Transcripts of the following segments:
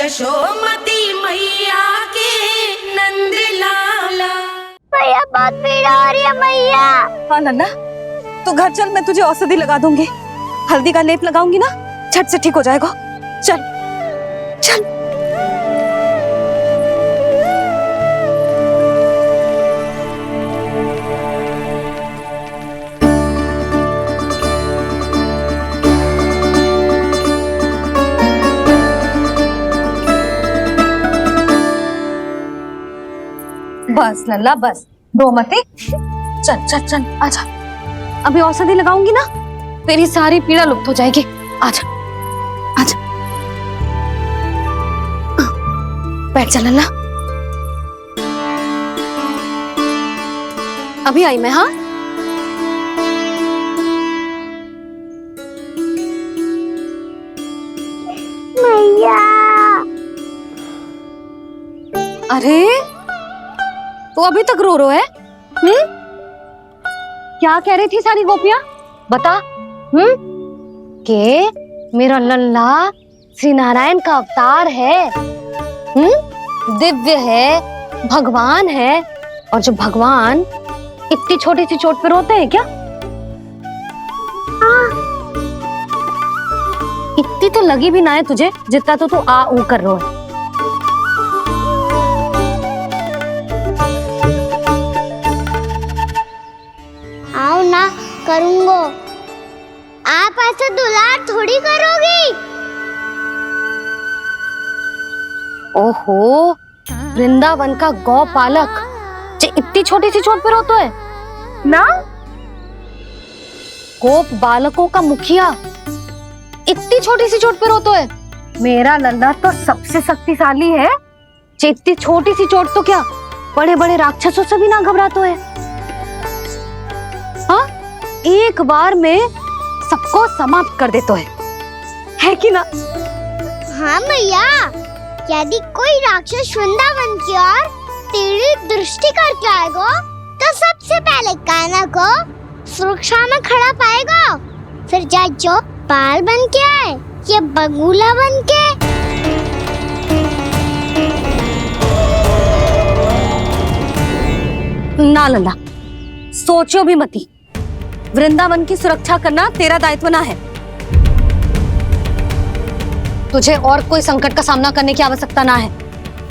यशोमती मैया के नंद लाला। भैया बहुत पीड़ा हो रही है मैया। हाँ नन्ना, तू घर चल, मैं तुझे औषधि लगा दूंगी। हल्दी का लेप लगाऊंगी ना, झट से ठीक हो जाएगा। चल चल। बस लल्ला बस, रो मत। चल चल चल, आजा। अभी औषधि लगाऊंगी ना, तेरी सारी पीड़ा लुप्त हो जाएगी। आजा आजा, बैठ जा लल्ला। अभी आई मैं। हाँ मैया। अरे तो अभी तक रो रो है? क्या कह रही थी सारी गोपियां? बता। के मेरा लल्ला श्री नारायण का अवतार है, दिव्य है, भगवान है। और जो भगवान इतनी छोटी सी चोट पे रोते हैं क्या? इतनी तो लगी भी ना है तुझे जितना तो तू आ ऊ कर रो है। आओ ना करूंगो। आप ऐसे दुलार थोड़ी करोगी। ओहो, वृंदावन का गौपालक जो इतनी छोटी सी चोट पे रोता है ना? गोप बालकों का मुखिया इतनी छोटी सी चोट पे रोता है? मेरा लल्ला तो सबसे शक्तिशाली है। इतनी छोटी सी चोट तो क्या बड़े बड़े राक्षसों से भी ना घबराता है। हाँ, एक बार में सबको समाप्त कर देता है कि ना? हाँ मैया, यदि कोई राक्षस वृंदावन की ओर तेरी दृष्टि करके आएगा तो सबसे पहले कान्हा को सुरक्षा में खड़ा पाएगा। फिर चाहे जो बाल बन के आए या बगुला बन के। ना लल्ला, सोचो भी मती। वृंदावन की सुरक्षा करना तेरा दायित्व ना है। तुझे और कोई संकट का सामना करने की आवश्यकता ना है।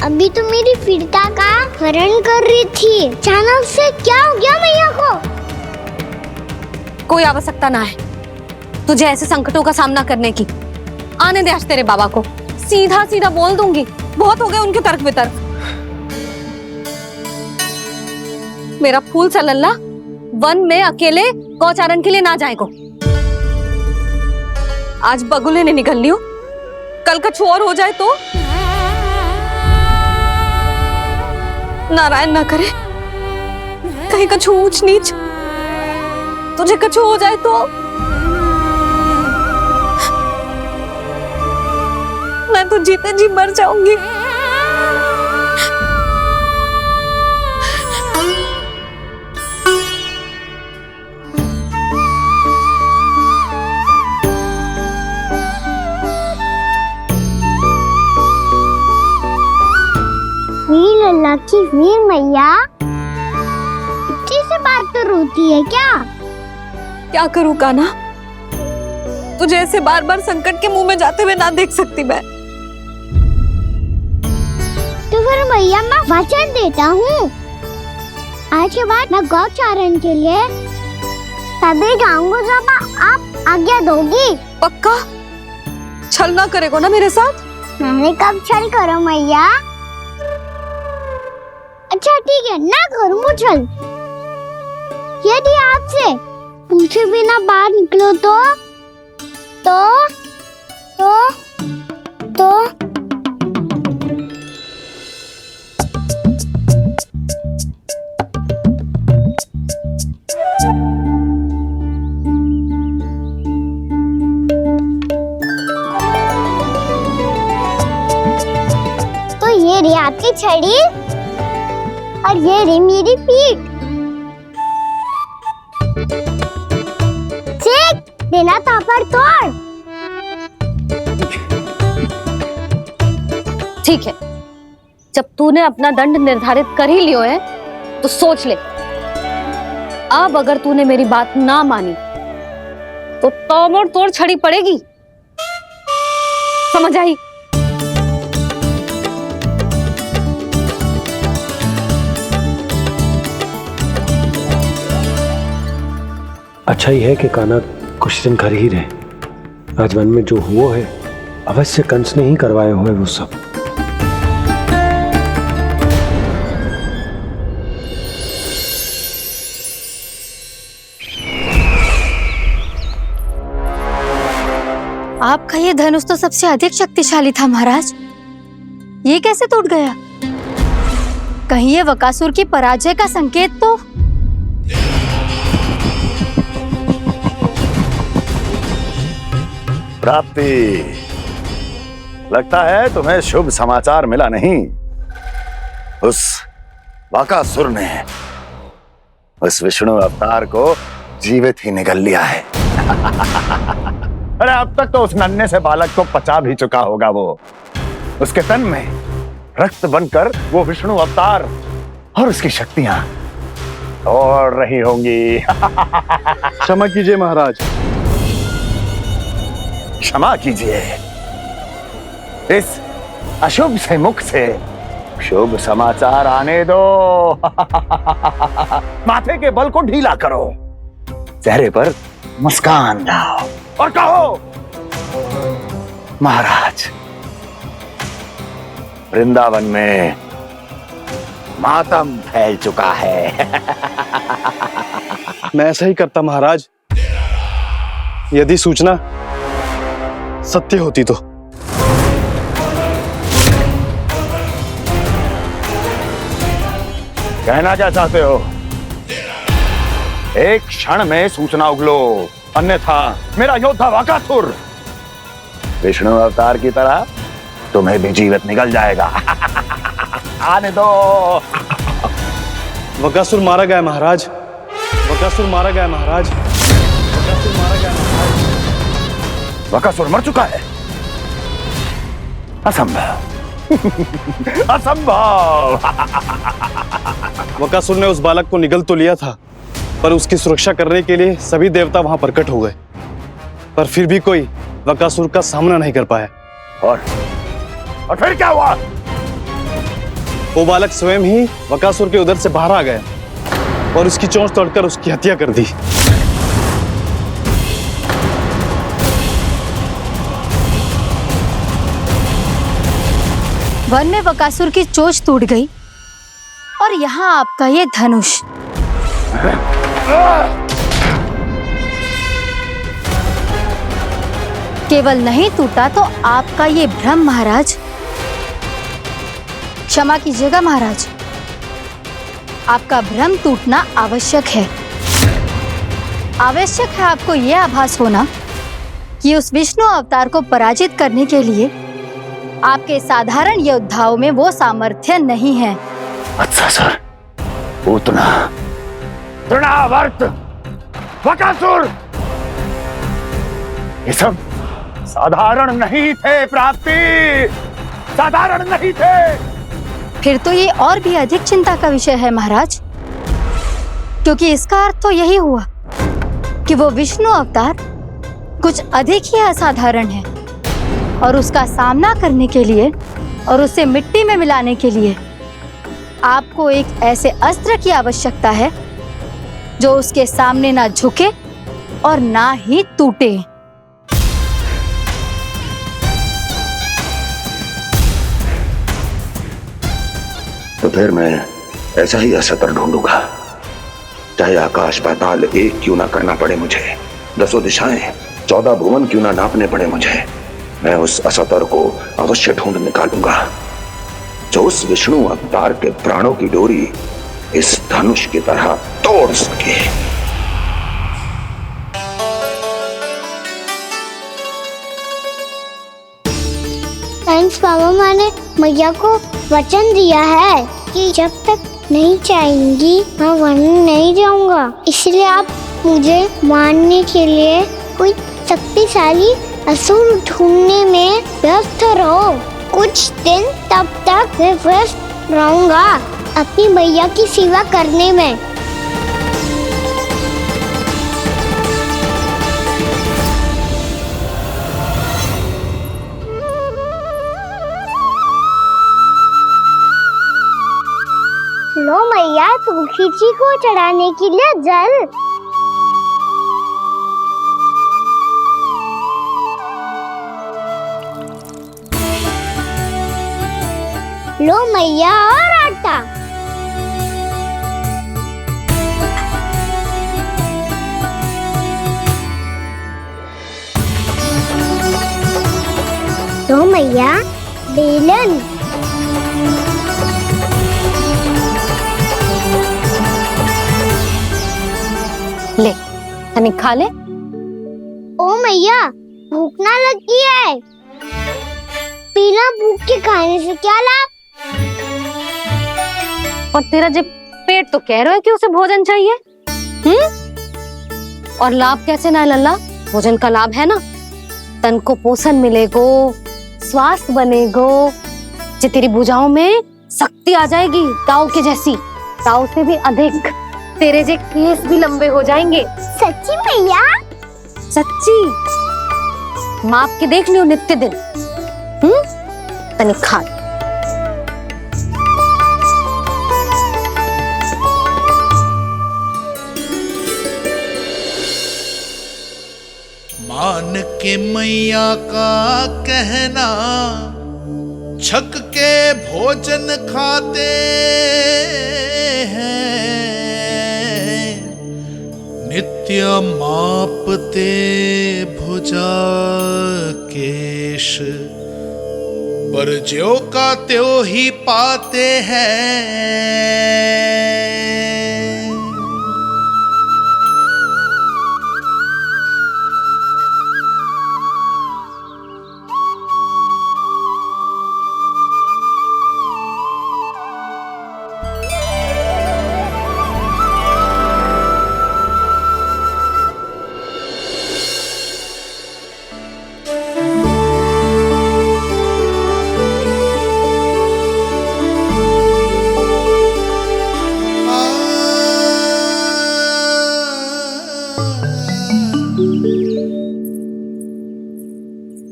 अभी तो मेरी पीड़िता का हरण कर रही थी, अचानक से क्या हो गया मैया को? कोई आवश्यकता ना है तुझे ऐसे संकटों का सामना करने की। आने दे आज तेरे बाबा को, सीधा सीधा बोल दूंगी। बहुत हो गए उनके तर्क वितर्क। मेरा फूल सा लल्ला वन में अकेले गौचारण के लिए ना जाएगो। आज बगुले ने निकल लियो, कल का छोर हो जाए तो? नारायण ना करे, कहीं कछु ऊंच नीच तुझे कछु हो जाए तो? मैं तो जीते जी मर जाऊंगी। लल्ला की वीर मैया इतनी से बात तो रोती है क्या? क्या करूं कान्हा, तुझे ऐसे बार बार संकट के मुंह में जाते हुए ना देख सकती मैं। तो फिर मैया मैं वचन देता हूँ, आज के बाद मैं गौचारण के लिए तभी जाऊंगा जब आप आज्ञा दोगी। पक्का? छल ना करेगा ना मेरे साथ? मैंने कब छल करो मैया? अच्छा ठीक है, ना करूँगा छल। यदि आपसे पूछे बिना बाहर निकलो तो ये रही आपकी छड़ी और ये रही मेरी पीठ। चेक देना तापर तोड़। ठीक है, जब तूने अपना दंड निर्धारित कर ही लियो है तो सोच ले, अब अगर तूने मेरी बात ना मानी तो तोड़ तोड़ छड़ी पड़ेगी, समझ आई? अच्छा ही है कि कान्हा कुछ दिन घर ही रहे। राजवन में जो हुआ है अवश्य कंस ने ही करवाए हुए वो सब। आपका ये धनुष तो सबसे अधिक शक्तिशाली था महाराज, ये कैसे टूट गया? कहीं ये बकासुर की पराजय का संकेत तो? प्राप्ति, लगता है तुम्हें शुभ समाचार मिला नहीं। उस बकासुर ने उस विष्णु अवतार को जीवित ही निगल लिया है। अरे अब तक तो उस नन्हे से बालक को पचा भी चुका होगा वो। उसके तन में रक्त बनकर वो विष्णु अवतार और उसकी शक्तियां दौड़ रही होंगी। क्षमा कीजिए महाराज। क्षमा कीजिए, इस अशुभ से मुख से शुभ समाचार आने दो। माथे के बल को ढीला करो, चेहरे पर मुस्कान लाओ और कहो, महाराज, वृंदावन में मातम फैल चुका है। मैं ऐसा ही करता महाराज, यदि सूचना सत्य होती तो। कहना क्या चाहते हो? एक क्षण में सूचना उगलो, अन्यथा मेरा योद्धा बकासुर विष्णु अवतार की तरह तुम्हें भी जीवित निगल जाएगा। आने दो। बकासुर मारा गया महाराज, बकासुर मारा गया महाराज, बकासुर मारा गया महाराज। बकासुर मर चुका है? असंभव। असंभव। बकासुर ने उस बालक को निगल तो लिया था, पर उसकी सुरक्षा करने के लिए सभी देवता वहां प्रकट हो गए, पर फिर भी कोई बकासुर का सामना नहीं कर पाया। और फिर क्या हुआ? वो बालक स्वयं ही बकासुर के उदर से बाहर आ गया और उसकी चोंच तोड़कर उसकी हत्या कर दी। वन में बकासुर की चोंच टूट गई और यहाँ आपका ये धनुष। केवल नहीं टूटा तो आपका ये भ्रम महाराज। क्षमा कीजिएगा महाराज, आपका भ्रम टूटना आवश्यक है। आवश्यक है आपको यह आभास होना कि उस विष्णु अवतार को पराजित करने के लिए आपके साधारण योद्धाओं में वो सामर्थ्य नहीं है। अच्छा सर, उतना तृणावर्त, बकासुर, ये सब साधारण नहीं थे प्राप्ति, साधारण नहीं थे। फिर तो ये और भी अधिक चिंता का विषय है महाराज, क्योंकि इसका अर्थ तो यही हुआ कि वो विष्णु अवतार कुछ अधिक ही असाधारण है और उसका सामना करने के लिए और उसे मिट्टी में मिलाने के लिए आपको एक ऐसे अस्त्र की आवश्यकता है जो उसके सामने ना झुके और ना ही टूटे। तो फिर मैं ऐसा ही असत्र ढूंढूंगा, चाहे आकाश पाताल एक क्यों ना करना पड़े मुझे, 10 दिशाएं 14 भुवन क्यों ना नापने पड़े मुझे। मैं उस असतर को अवश्य ढूंढ निकालूंगा जो उस विष्णु अवतार के प्राणों की डोरी इस धनुष की तरह तोड़ सके। थैंक्स पापा, मैंने मैया को वचन दिया है कि जब तक नहीं चाहेंगी मैं वन नहीं जाऊंगा, इसलिए आप मुझे मारने के लिए कोई शक्तिशाली असुर ढूंढने में व्यस्त रहो। कुछ दिन तब तक व्यस्त रहूंगा अपनी मैया की सेवा करने में। लो मैया, तुलसी जी को चढ़ाने के लिए जल। लो मैया, और आटा। लो मैया, बेलन। ले तनिक खा ले। ओ मैया, भूख ना लगी है। बिना भूख के खाने से क्या लाभ? और तेरा जब पेट तो कह रहा है कि उसे भोजन चाहिए। और लाभ कैसे ना है लल्ला? भोजन का लाभ है ना, तन को पोषण मिलेगो, स्वास्थ्य बनेगो, जे तेरी भुजाओं में शक्ति आ जाएगी ताऊ के जैसी, ताऊ से भी अधिक। तेरे जे केस भी लंबे हो जाएंगे। सच्ची मैया? सच्ची। माप के देख लियो नित्य दिन। तनिक खा। मान के मैया का कहना, छक के भोजन खाते हैं, नित्य मापते भुजा केश, पर ज्यों का त्यों ही पाते हैं।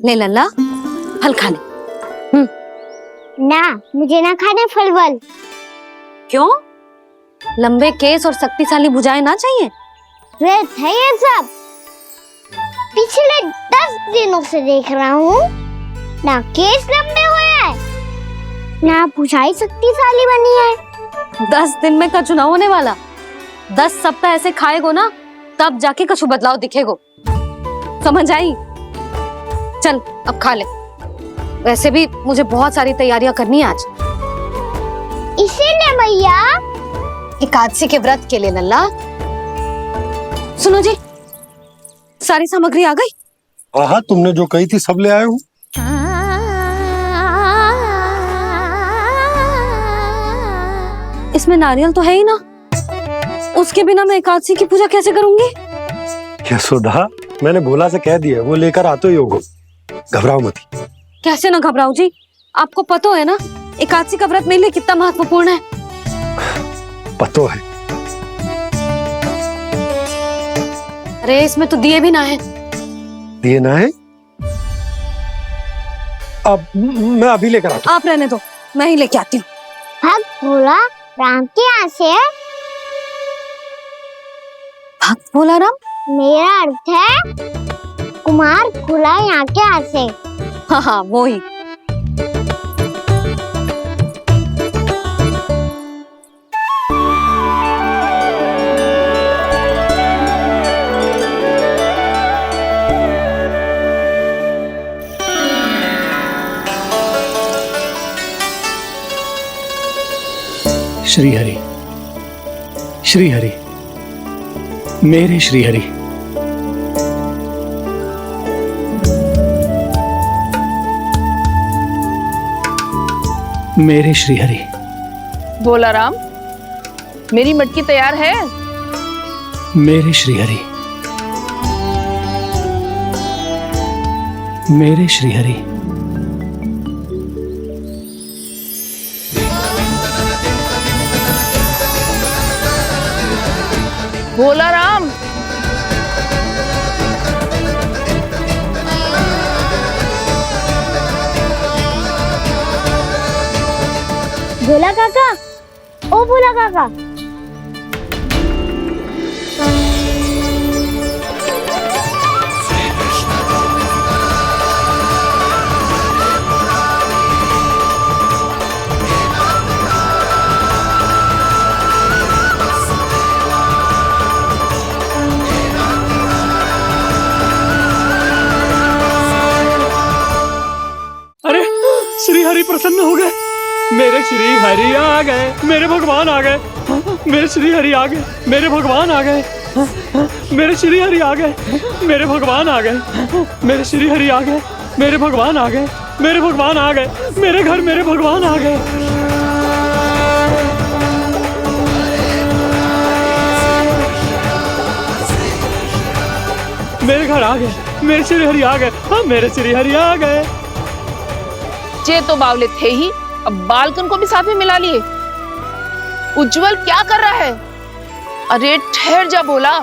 ले लल्ला, फल खा ले। ना, मुझे ना खाने फल वल। क्यों? लंबे केस और शक्तिशाली भुजाएं ना चाहिए? व्यर्थ है ये सब। पिछले 10 दिनों से देख रहा हूँ, ना केस लंबे हुए हैं, ना भुजाएं शक्तिशाली बनी है। 10 दिन में का चुनाव होने वाला। 10 सप्ताह ऐसे खाएगो ना, तब जाके कुछ बदलाव दिखेगो। समझ आई? चल अब खा ले। वैसे भी मुझे बहुत सारी तैयारियां करनी है आज। इसीलिए मैया, एकादशी के व्रत के लिए लल्ला। सुनो जी, सारी सामग्री आ गई? हाँ, तुमने जो कही थी सब ले आए हूँ। इसमें नारियल तो है ही ना, उसके बिना मैं एकादशी की पूजा कैसे करूंगी? यशोदा, मैंने भोला से कह दिया, वो लेकर आते ही होगा। घबराओ मत। कैसे ना घबराओ जी, आपको पता है ना एकादशी का व्रत मेरे लिए कितना महत्वपूर्ण है। पतो है। अरे इसमें तो दिए भी ना है। दिए ना है? अब मैं अभी लेकर आता हूँ। आप रहने दो, मैं ही लेके आती हूँ। भक्त भोला राम के यहाँ से है? भक्त भोला राम? मेरा अर्थ है कुमार भोला यहाँ के यहाँ से। हाँ हाँ, वो ही। श्री हरि, श्री हरि, मेरे श्री हरि। मेरे श्री हरि। भोला राम, मेरी मटकी तैयार है? मेरे श्री हरि। मेरे श्री हरि। भोला राम। भोला काका, ओ भोला काका। अरे श्री हरि प्रसन्न हो गए, मेरे श्री हरि आ गए, मेरे भगवान आ गए, मेरे श्री हरि आ गए, मेरे भगवान आ गए, मेरे श्री हरि आ गए, मेरे भगवान आ गए, मेरे श्री हरि आ गए, मेरे भगवान आ गए, मेरे भगवान आ गए, मेरे घर मेरे भगवान आ गए। मेरे घर आ गए, मेरे श्री हरि आ गए, हाँ मेरे श्री हरि आ गए। ये तो बावले थे ही, अब बालकन को भी साथ में मिला लिए। उज्जवल क्या कर रहा है? अरे ठहर जा भोला।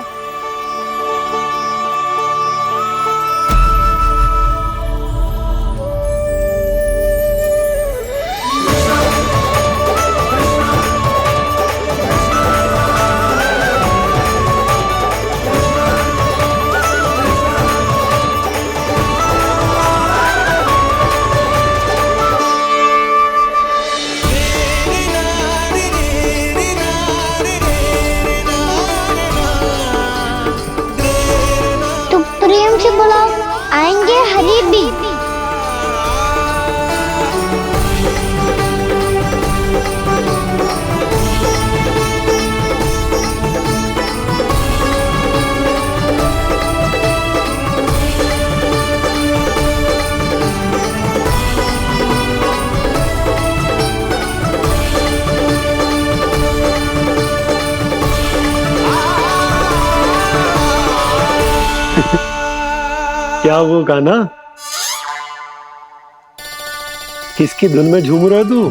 प्रेम से बुलाओ, आएंगे हरि भी। क्या वो गाना? किसकी धुन में झूम रहा तू?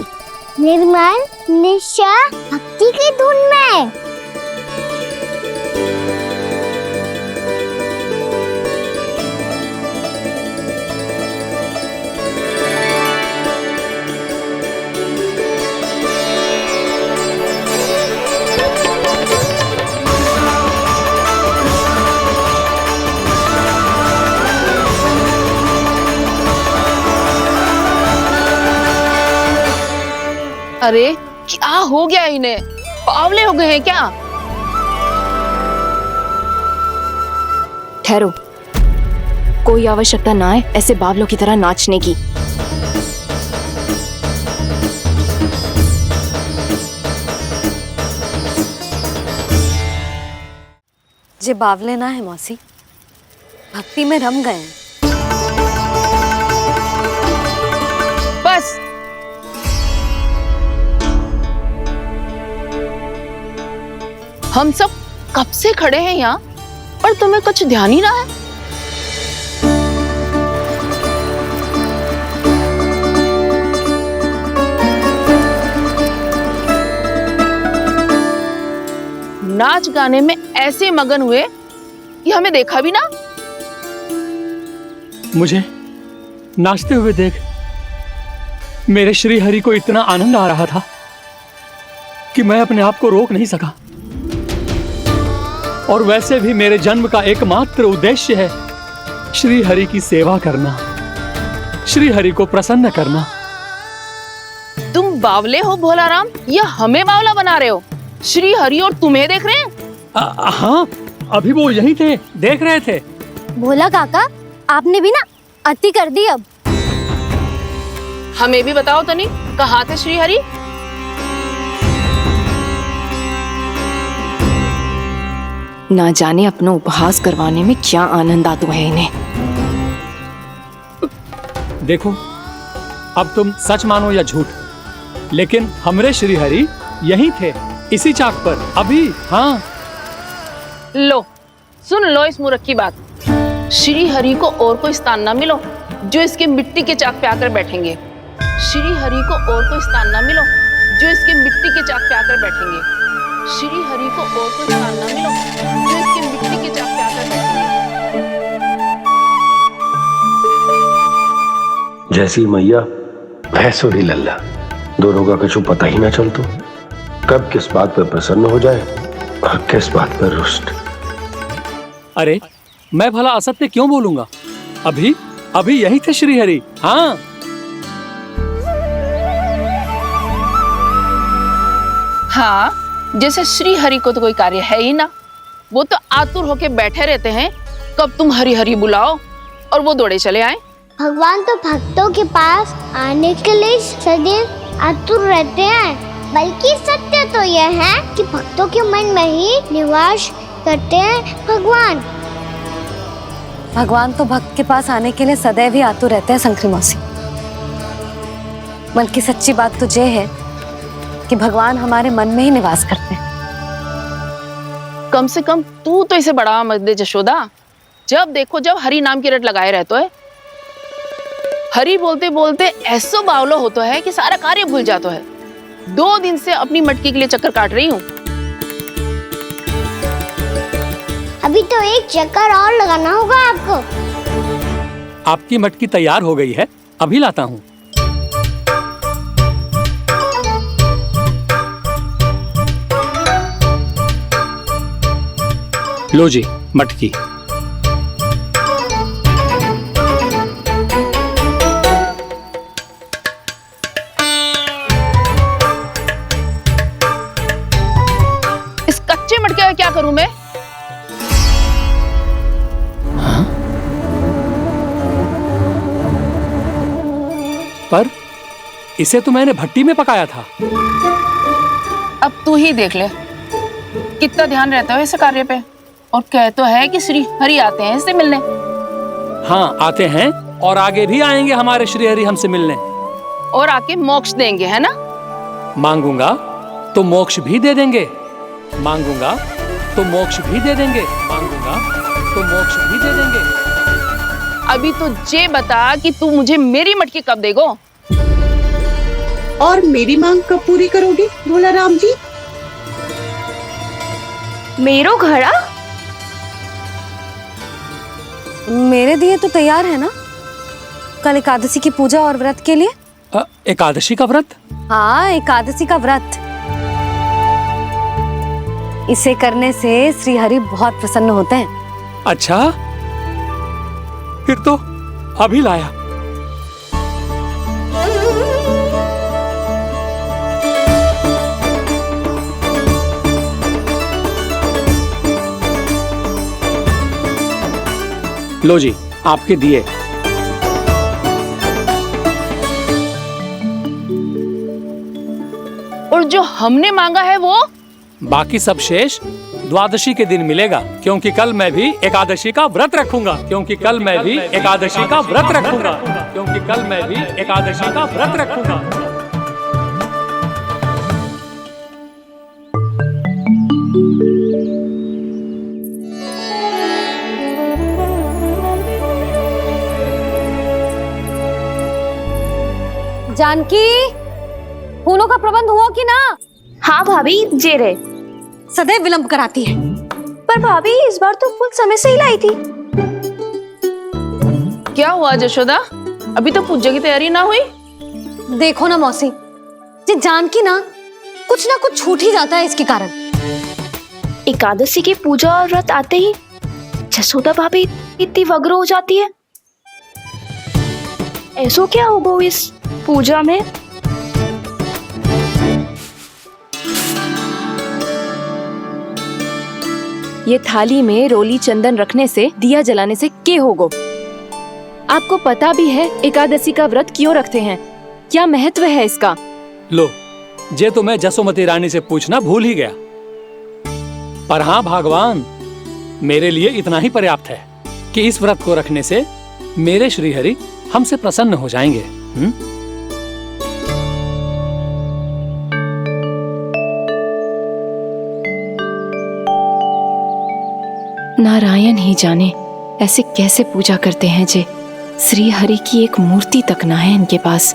निर्मल निशा भक्ति की धुन में। अरे क्या हो गया इन्हें? बावले हो गए हैं क्या? ठहरो, कोई आवश्यकता ना है ऐसे बावलों की तरह नाचने की। जे बावले ना है मौसी, भक्ति में रम गए हैं। बस हम सब कब से खड़े हैं यहाँ, पर तुम्हें कुछ ध्यान ही ना है। नाच गाने में ऐसे मगन हुए कि हमें देखा भी ना। मुझे नाचते हुए देख मेरे श्री हरि को इतना आनंद आ रहा था कि मैं अपने आप को रोक नहीं सका। और वैसे भी मेरे जन्म का एकमात्र उद्देश्य है श्री हरि की सेवा करना, श्री हरि को प्रसन्न करना। तुम बावले हो भोला राम, या हमें बावला बना रहे हो? श्री हरि और तुम्हें देख रहे हैं? हाँ, अभी वो यहीं थे, देख रहे थे। भोला काका, आपने भी ना अति कर दी। अब हमें भी बताओ तनी, कहाँ थे श्री हरि? ना जाने अपना उपहास करवाने में क्या आनंद आता है इन्हें। देखो, अब तुम सच मानो या झूठ, लेकिन हमरे श्री हरि यहीं थे, इसी चाक पर अभी। हाँ, लो सुन लो इस मूर्ख की बात। श्री हरि को और कोई स्थान ना मिलो जो इसके मिट्टी के चाक पे आकर बैठेंगे। श्री हरि को और कोई स्थान ना मिलो जो इसके मिट्टी के चाक पे आकर बैठेंगे। श्री हरि को और कोई स्थान ना मिलो जो इसकी मिट्टी के चाक पे आकर बैठे। जैसी मैया वैसो ही लल्ला, दोनों का कुछ पता ही ना चलतो, कब किस बात पर प्रसन्न हो जाए और किस बात पर रुष्ट। अरे मैं भला असत्य क्यों बोलूंगा? अभी अभी यही थे श्री हरि। हाँ, हाँ, जैसे श्री हरि को तो कोई कार्य है ही ना, वो तो आतुर होके बैठे रहते हैं कब तुम हरि हरि बुलाओ और वो दौड़े चले आए। भगवान तो भक्तों के पास आने के लिए सदैव आतुर रहते हैं, बल्कि सत्य तो यह है कि भक्तों के मन में ही निवास करते हैं भगवान। भगवान तो भक्त के पास आने के लिए सदैव ही आतुर रहते हैं शंकरी मौसी। बल्कि सच्ची बात तो ये है कि भगवान हमारे मन में ही निवास करते हैं। कम से कम तू तो इसे बढ़ावा मत दे जशोदा। जब देखो जब हरि नाम की रट लगाए रहते है। हरि बोलते बोलते ऐसो बावलो होता है कि सारा कार्य भूल जाता है। 2 दिन से अपनी मटकी के लिए चक्कर काट रही हूँ। अभी तो एक चक्कर और लगाना होगा आपको। आपकी मटकी तैयार हो गई है, अभी लाता हूँ। लो जी मटकी। इस कच्चे मटके का क्या करूं मैं? पर इसे तो मैंने भट्टी में पकाया था। अब तू ही देख ले कितना ध्यान रहता है इस कार्य पे। और कह तो है कि श्री हरि आते हैं इससे मिलने। हाँ आते हैं और आगे भी आएंगे हमारे श्री हरि हमसे मिलने। और आके मोक्ष देंगे, है ना? मांगूंगा तो मोक्ष भी दे देंगे, मांगूंगा तो मोक्ष भी दे देंगे, मांगूंगा तो मोक्ष भी दे देंगे। अभी तो ये बता कि तू मुझे मेरी मटकी कब देगो? और मेरी मांग कब पूरी करोगे भोला राम जी? मेरो घड़ा मेरे दिए तो तैयार है ना? कल एकादशी की पूजा और व्रत के लिए। एकादशी का व्रत? हाँ, एकादशी का व्रत। इसे करने से श्री हरि बहुत प्रसन्न होते हैं। अच्छा, फिर तो अभी लाया। लो जी आपके दिए। और जो हमने मांगा है वो? बाकी सब शेष द्वादशी के दिन मिलेगा, क्योंकि कल मैं भी एकादशी का व्रत रखूंगा, क्योंकि कल मैं भी एकादशी का व्रत रखूंगा, क्योंकि कल मैं भी एकादशी का व्रत रखूंगा। जानकी, फूलों का प्रबंध हुआ कि ना? हाँ भाभी, जे रहे। सदैव विलंब कराती है। पर भाभी इस बार तो फूल समय से ही लाई थी। क्या हुआ जशोदा? अभी तो पूजा की तैयारी ना हुई? देखो ना मौसी, ये जानकी ना कुछ छूट ही जाता है इसके कारण। एकादशी की पूजा और व्रत आते ही जसोदा भाभी इतनी वग्र हो जाती है। ऐसो क्या होगा इस पूजा में? ये थाली में रोली चंदन रखने से, दिया जलाने से के होगो? आपको पता भी है एकादशी का व्रत क्यों रखते हैं? क्या महत्व है इसका? लो, जे तो मैं जसोमती रानी से पूछना भूल ही गया। पर हाँ भगवान, मेरे लिए इतना ही पर्याप्त है कि इस व्रत को रखने से मेरे श्री हरि हमसे प्रसन्न हो जाएंगे। नारायण ही जाने ऐसे कैसे पूजा करते हैं जे श्री हरि की एक मूर्ति तक ना है इनके पास।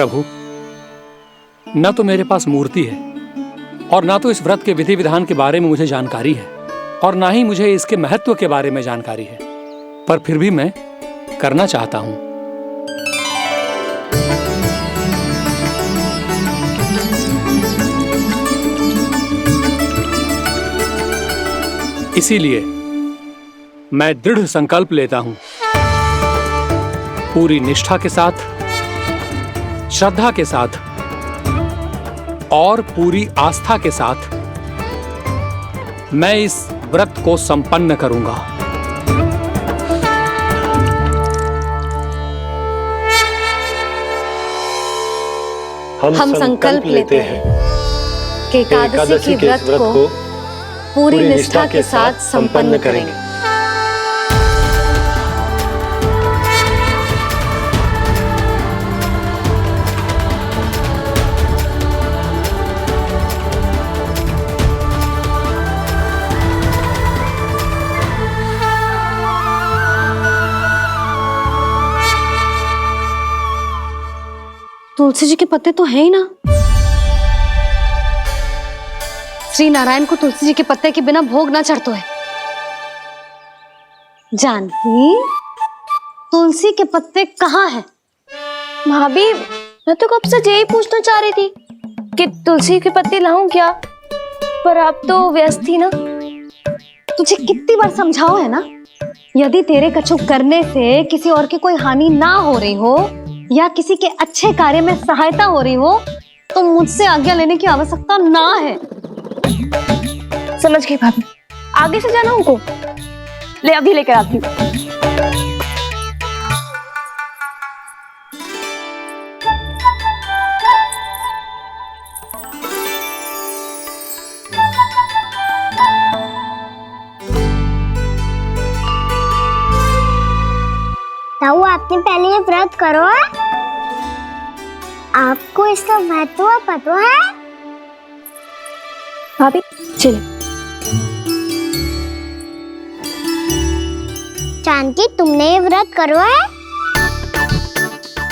प्रभु, न तो मेरे पास मूर्ति है और ना तो इस व्रत के विधि विधान के बारे में मुझे जानकारी है और ना ही मुझे इसके महत्व के बारे में जानकारी है, पर फिर भी मैं करना चाहता हूं। इसीलिए मैं दृढ़ संकल्प लेता हूं, पूरी निष्ठा के साथ, श्रद्धा के साथ और पूरी आस्था के साथ मैं इस व्रत को संपन्न करूंगा। हम संकल्प लेते हैं कि एकादशी के व्रत को पूरी निष्ठा के साथ संपन्न करेंगे। तुलसी जी के पत्ते तो है ही ना। श्री नारायण को तुलसी जी के पत्ते के बिना भोग ना चढ़तो है। जानकी, तुलसी के पत्ते कहाँ हैं? भाभी, मैं तो कब से यही पूछना चाह रही थी कि तुलसी के पत्ते लाऊं क्या, पर आप तो व्यस्त थी ना। तुझे कितनी बार समझाओ है ना, यदि तेरे कछु करने से किसी और की कोई हानि ना हो रही हो या किसी के अच्छे कार्य में सहायता हो रही हो तो मुझसे आज्ञा लेने की आवश्यकता ना है। समझ गई भाभी, आगे से जाना उनको। ले अभी लेकर आती हूँ। ताऊ, आपने पहले ये व्रत करो है? आपको इसका महत्व पता है? भाभी चले। जानकी, तुमने ये व्रत करो है?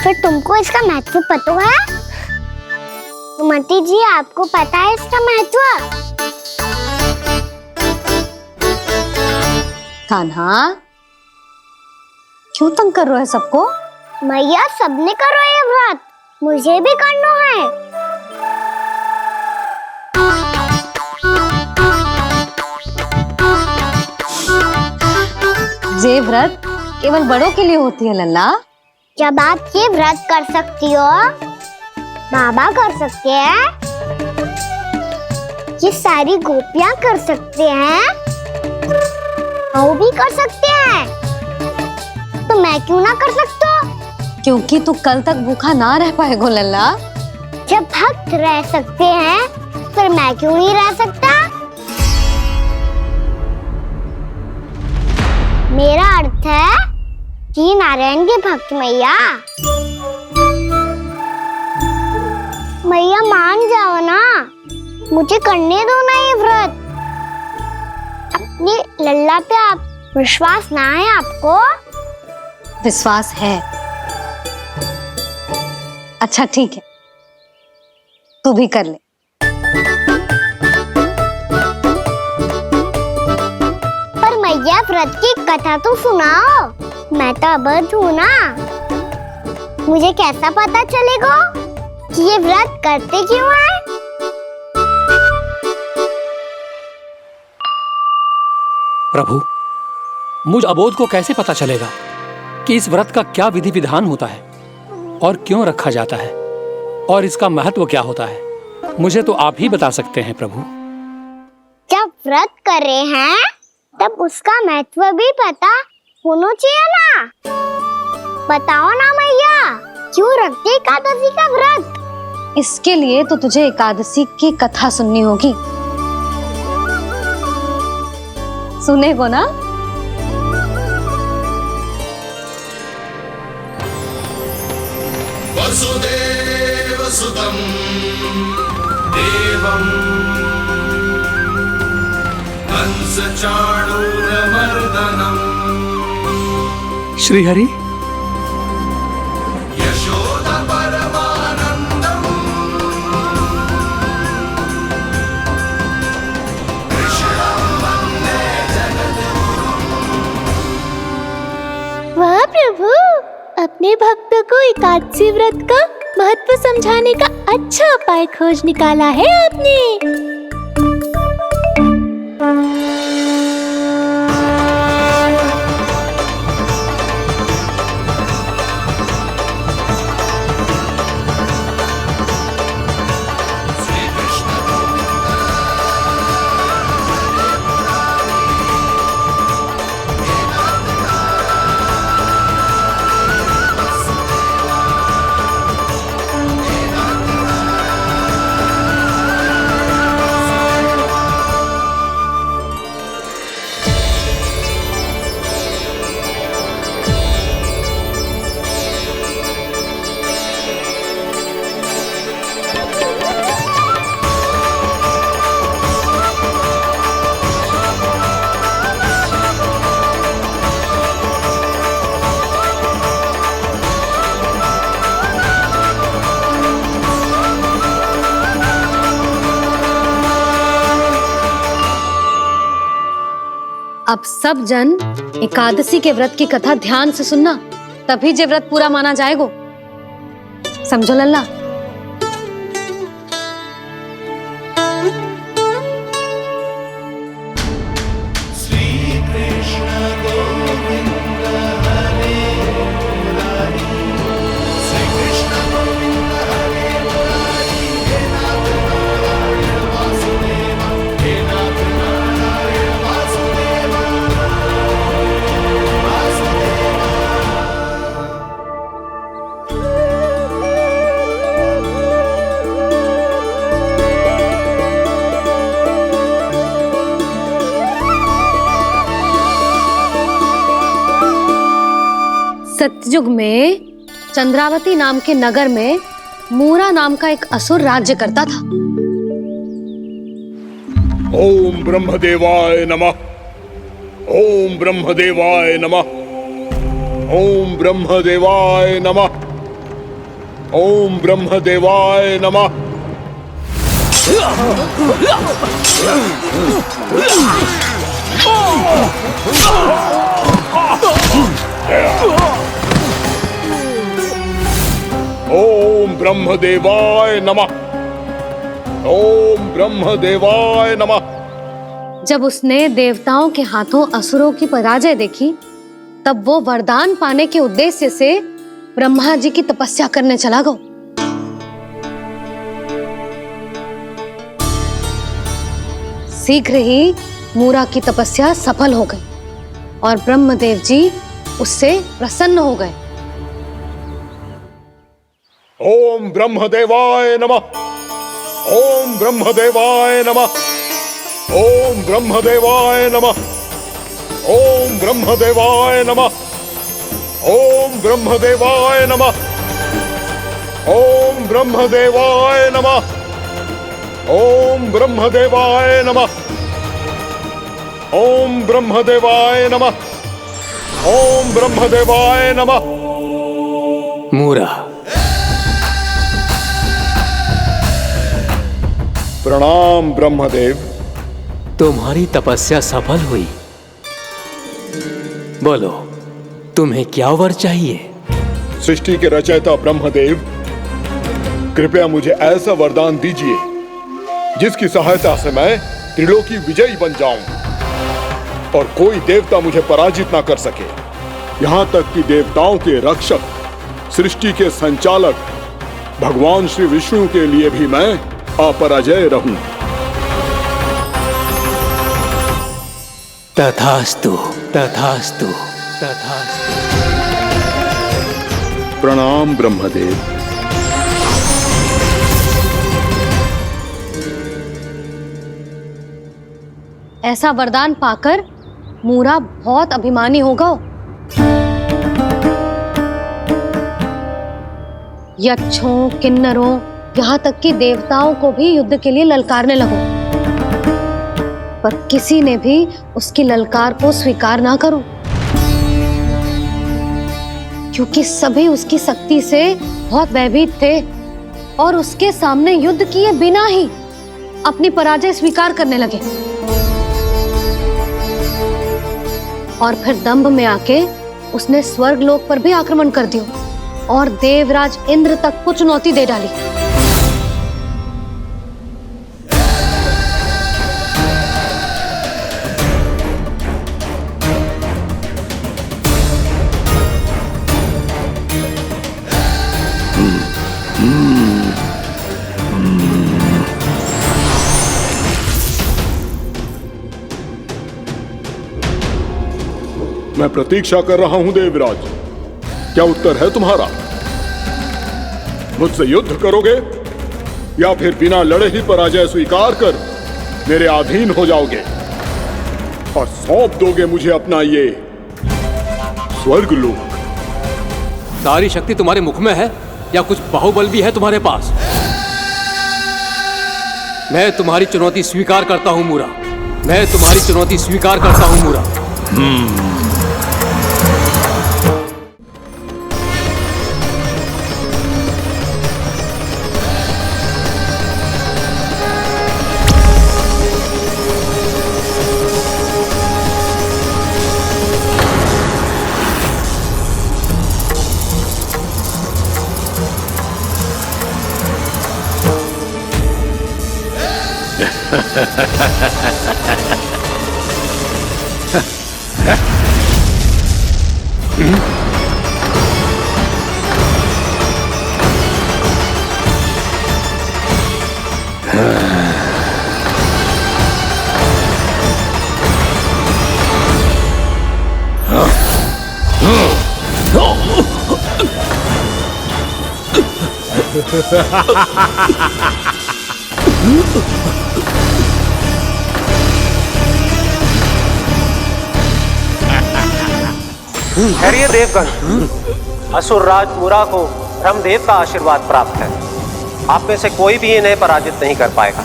फिर तुमको इसका महत्व पता है? सुमति जी, आपको पता है इसका महत्व? कान्हा, क्यों तंग कर रहे हो सबको? मैया, सबने करो ये व्रत, मुझे भी करना है। ये व्रत केवल बड़ों के लिए होती है लल्ला। जब आप ये व्रत कर सकती हो, बाबा कर सकते हैं, ये सारी गोपियां कर सकते हैं, वो भी कर सकते हैं, तो मैं क्यों ना कर सकता? क्योंकि तू कल तक भूखा ना रह पाएगा लल्ला। जब भक्त रह सकते हैं, फिर मैं क्यों नहीं रह सकता? मेरा अर्थ है कि नारायण के भक्त मैया, मैया मान जाओ ना, मुझे करने दो ना ये व्रत। अपनी लल्ला पे आप विश्वास ना है आपको? विश्वास है। अच्छा ठीक है, तू भी कर ले। पर मैया, व्रत की कथा तो सुनाओ, मैं तो अबध हूँ ना। मुझे कैसा पता चलेगा कि ये व्रत करते क्यों हैं? प्रभु, मुझ अबोध को कैसे पता चलेगा कि इस व्रत का क्या विधि विधान होता है और क्यों रखा जाता है और इसका महत्व क्या होता है? मुझे तो आप ही बता सकते हैं प्रभु। जब व्रत कर रहे हैं तब उसका महत्व भी पता होना चाहिए ना। बताओ ना मैया, क्यों रखते एकादशी का व्रत? इसके लिए तो तुझे एकादशी की कथा सुननी होगी। सुनेगो ना? वसुदेव सुतं देवं कंसचाणूरमर्दनम् श्रीहरि, यशोदा परमानंदं प्रभु, अपने भक्तों को एकादशी व्रत का महत्व समझाने का अच्छा उपाय खोज निकाला है आपने। अब सब जन एकादशी के व्रत की कथा ध्यान से सुनना, तभी जे व्रत पूरा माना जाएगा। समझो लल्ला। सतयुग में चंद्रावती नाम के नगर में मूरा नाम का एक असुर राज्य करता था। ओम ब्रह्मदेवाय नमः। ओम ब्रह्मदेवाय नमः। ओम ब्रह्मदेवाय नमः। ओम ब्रह्मदेवाय नमः। ओम ब्रह्मदेवाय नमः। ओम ब्रह्मदेवाय नमः। जब उसने देवताओं के हाथों असुरों की पराजय देखी, तब वो वरदान पाने के उद्देश्य से ब्रह्मा जी की तपस्या करने चला गया। शीघ्र ही मूरा की तपस्या सफल हो गई और ब्रह्मदेव जी उससे प्रसन्न हो गए। ओम ब्रह्मदेवाय नमः। ओम ब्रह्मदेवाय नमः। ओम ब्रह्मदेवाय नमः। ओम ब्रह्मदेवाय नमः। ओम ब्रह्मदेवाय नमः। ओम ब्रह्मदेवाय नमः। ओम ब्रह्मदेवाय नमः। ओम ब्रह्मदेवाय नमः। ओम ब्रह्मदेवाय नमः। मूरा, प्रणाम ब्रह्मदेव। तुम्हारी तपस्या सफल हुई। बोलो, तुम्हें क्या वर चाहिए? सृष्टि के रचयिता ब्रह्मदेव, कृपया मुझे ऐसा वरदान दीजिए जिसकी सहायता से मैं त्रिलोकी विजयी बन जाऊं और कोई देवता मुझे पराजित ना कर सके। यहां तक कि देवताओं के रक्षक, सृष्टि के संचालक भगवान श्री विष्णु के लिए भी मैं अपराजय रहूं। तथास्तु, तथास्तु, तथास्तु। प्रणाम ब्रह्मदेव। ऐसा वरदान पाकर मूरा बहुत अभिमानी होगा। यक्षों, किन्नरों, यहाँ तक कि देवताओं को भी युद्ध के लिए ललकारने लगो, पर किसी ने भी उसकी ललकार को स्वीकार ना करो, क्योंकि सभी उसकी शक्ति से बहुत भयभीत थे और उसके सामने युद्ध किए बिना ही अपनी पराजय स्वीकार करने लगे और फिर दंभ में आके उसने स्वर्ग लोक पर भी आक्रमण कर दिया और देवराज इंद्र तक को चुनौती दे डाली। मैं प्रतीक्षा कर रहा हूं देवराज, क्या उत्तर है तुम्हारा? मुझसे युद्ध करोगे या फिर बिना लड़े ही पराजय स्वीकार कर मेरे अधीन हो जाओगे और सौंप दोगे मुझे अपना ये स्वर्ग लोक? सारी शक्ति तुम्हारे मुख में है या कुछ बाहुबल भी है तुम्हारे पास? मैं तुम्हारी चुनौती स्वीकार करता हूं मूरा, मैं तुम्हारी चुनौती स्वीकार करता हूं मूरा। खैरिए देवगण, असुर राज मुरा को ब्रह्मदेव का आशीर्वाद प्राप्त है। आप में से कोई भी इन्हें पराजित नहीं कर पाएगा।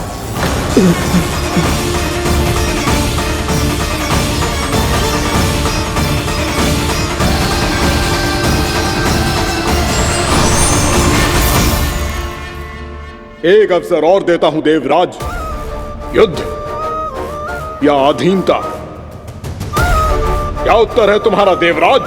एक अवसर और देता हूं देवराज, युद्ध या अधीनता, क्या उत्तर है तुम्हारा देवराज?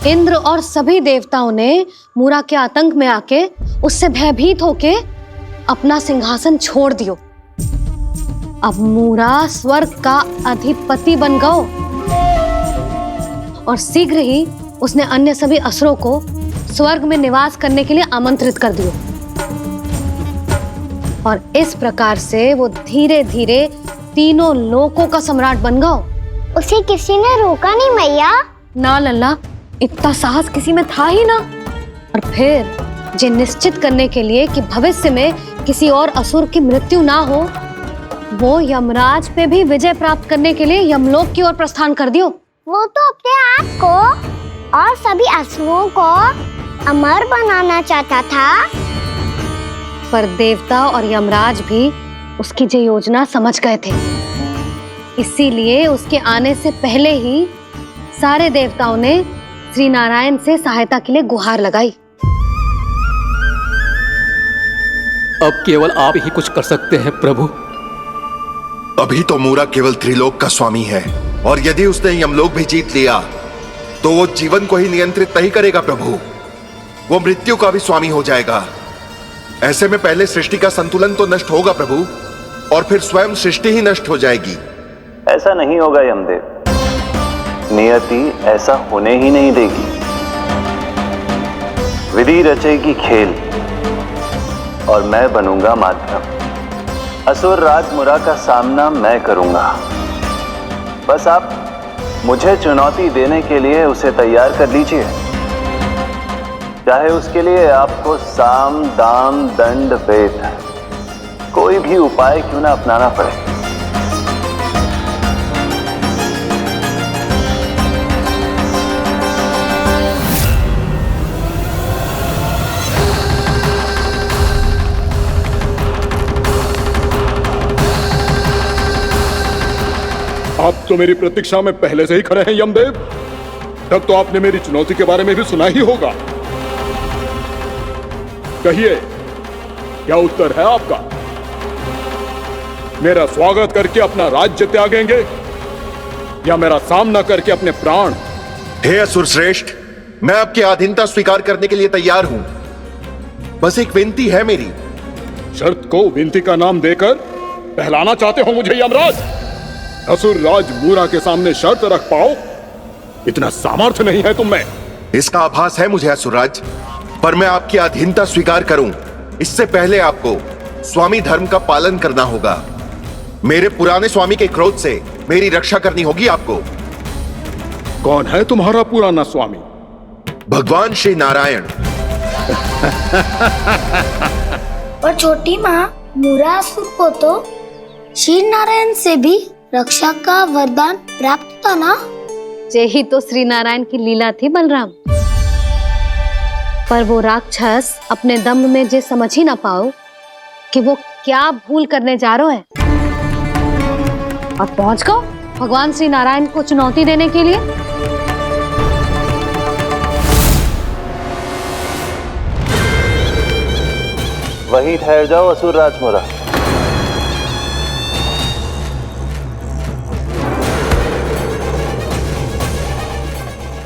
इंद्र और सभी देवताओं ने मूरा के आतंक में आके उससे भयभीत होके अपना सिंहासन छोड़ दियो। अब मूरा स्वर्ग का अधिपति बन गयो और शीघ्र ही उसने अन्य सभी असुरों को स्वर्ग में निवास करने के लिए आमंत्रित कर दियो और इस प्रकार से वो धीरे धीरे तीनों लोकों का सम्राट बन गयो। उसे किसी ने रोका नहीं मैया? ना लल्ला, इतना साहस किसी में था ही ना। और फिर ये निश्चित करने के लिए कि भविष्य में किसी और असुर की मृत्यु ना हो, वो यमराज पे भी विजय प्राप्त करने के लिए यमलोक की ओर प्रस्थान कर दियो। वो तो अपने आप को और सभी असुरों को अमर बनाना चाहता था। पर देवता और यमराज भी उसकी ये योजना समझ गए थे, इसीलिए उसके आने से पहले ही सारे देवताओं ने श्री नारायण से सहायता के लिए गुहार लगाई। अब केवल आप ही कुछ कर सकते हैं प्रभु। अभी तो मूरा केवल त्रिलोक का स्वामी है और यदि उसने यमलोक भी जीत लिया तो वो जीवन को ही नियंत्रित नहीं करेगा प्रभु, वो मृत्यु का भी स्वामी हो जाएगा। ऐसे में पहले सृष्टि का संतुलन तो नष्ट होगा प्रभु और फिर स्वयं सृष्टि ही नष्ट हो जाएगी। ऐसा नहीं होगा यमदेव, नियति ऐसा होने ही नहीं देगी। विधि रचेगी खेल और मैं बनूंगा माध्यम। असुर राज मुरा का सामना मैं करूंगा, बस आप मुझे चुनौती देने के लिए उसे तैयार कर लीजिए, चाहे उसके लिए आपको साम दाम दंड भेद कोई भी उपाय क्यों ना अपनाना पड़े। आप तो मेरी प्रतीक्षा में पहले से ही खड़े हैं यमदेव। तब तो आपने मेरी चुनौती के बारे में भी सुना ही होगा। कहिए, क्या उत्तर है आपका? मेरा स्वागत करके अपना राज्य त्यागेंगे या मेरा सामना करके अपने प्राण? हे असुर श्रेष्ठ, मैं आपकी अधीनता स्वीकार करने के लिए तैयार हूं। बस एक विनती है मेरी। शर्त को विनती का नाम देकर पहलाना चाहते हो मुझे यमराज? असुर राज मूरा के सामने शर्त रख पाओ, इतना सामर्थ्य नहीं है तुम में। इसका आभास है मुझे असुरराज, पर मैं आपकी अधीनता स्वीकार करूं इससे पहले आपको स्वामी धर्म का पालन करना होगा। मेरे पुराने स्वामी के क्रोध से मेरी रक्षा करनी होगी आपको। कौन है तुम्हारा पुराना स्वामी? भगवान श्री नारायण। और छोटी माँ मूरासुर को तो श्री नारायण से भी रक्षा का वरदान प्राप्त था ना? यही तो श्री नारायण की लीला थी बलराम। पर वो राक्षस अपने दम में ये समझ ही ना पाओ कि वो क्या भूल करने जा रहा है, और पहुंच गो भगवान श्री नारायण को चुनौती देने के लिए। वहीं ठहर जाओ असुर राज मूरा।